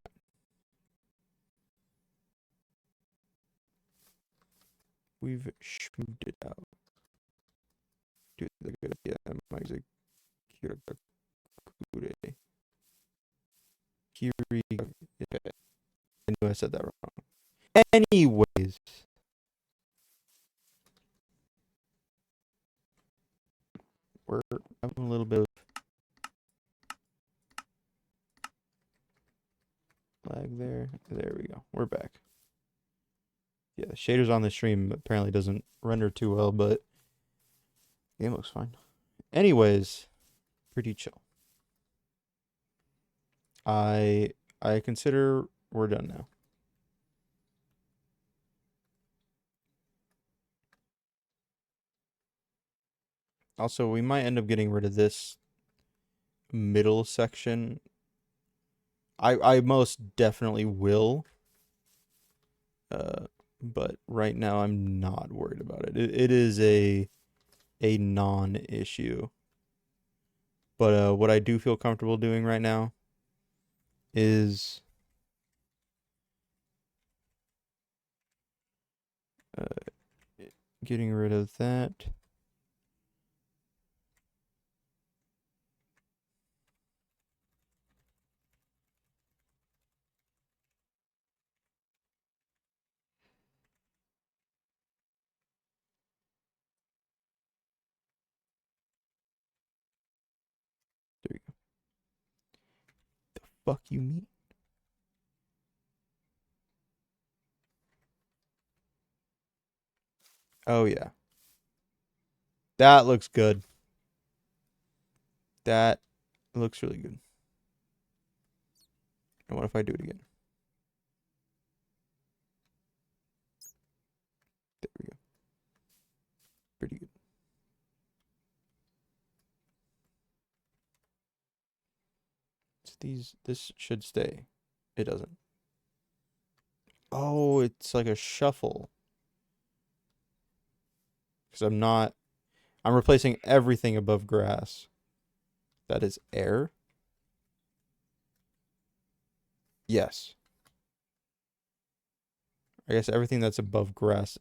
We've smoothed it out. Dude, the good idea. Magazine Kirakakure. Kiri. I knew I said that wrong. Anyways, we're having a little bit of lag there. There we go. We're back. Yeah, the shaders on the stream apparently doesn't render too well, but game looks fine. Anyways, pretty chill. I consider we're done now. Also, we might end up getting rid of this middle section. I most definitely will. But right now I'm not worried about it. It is a non-issue. But what I do feel comfortable doing right now is getting rid of that. There you go. The fuck you mean? Oh yeah. That looks good. That looks really good. And what if I do it again? There we go. Pretty good. This should stay. It doesn't. Oh, it's like a shuffle. Because I'm replacing everything above grass. That is air. Yes. I guess everything that's above grass,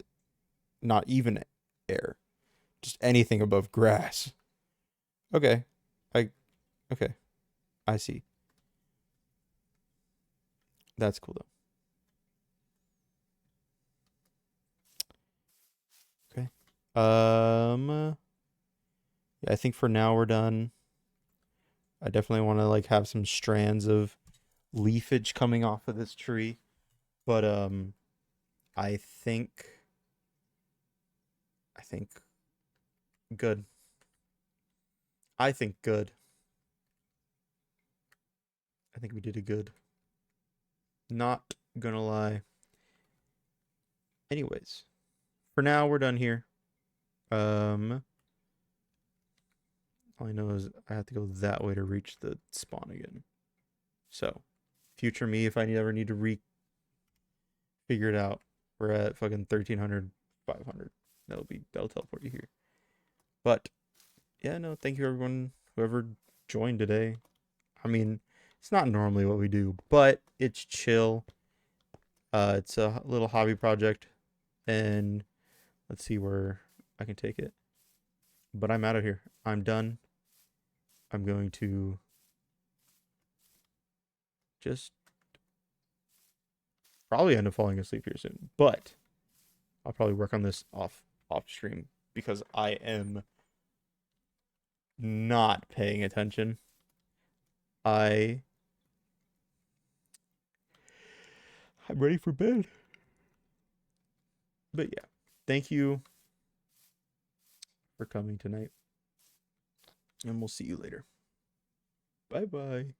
not even air. Just anything above grass. Okay. Okay. I see. That's cool though. Okay. Yeah, I think for now we're done. I definitely want to like have some strands of leafage coming off of this tree, but I think I think good. I think good. I think we did a good. Not gonna lie. Anyways, for now we're done here. Um, all I know is I have to go that way to reach the spawn again. So, future me, if I ever need to figure it out, we're at fucking 1300, 500. That'll teleport you here. But yeah, no, thank you everyone whoever joined today. I mean, it's not normally what we do, but it's chill. It's a little hobby project, and let's see where I can take it. But I'm out of here. I'm done. I'm going to just probably end up falling asleep here soon. But I'll probably work on this off stream because I am not paying attention. I'm ready for bed. But yeah, thank you for coming tonight, and we'll see you later. Bye bye.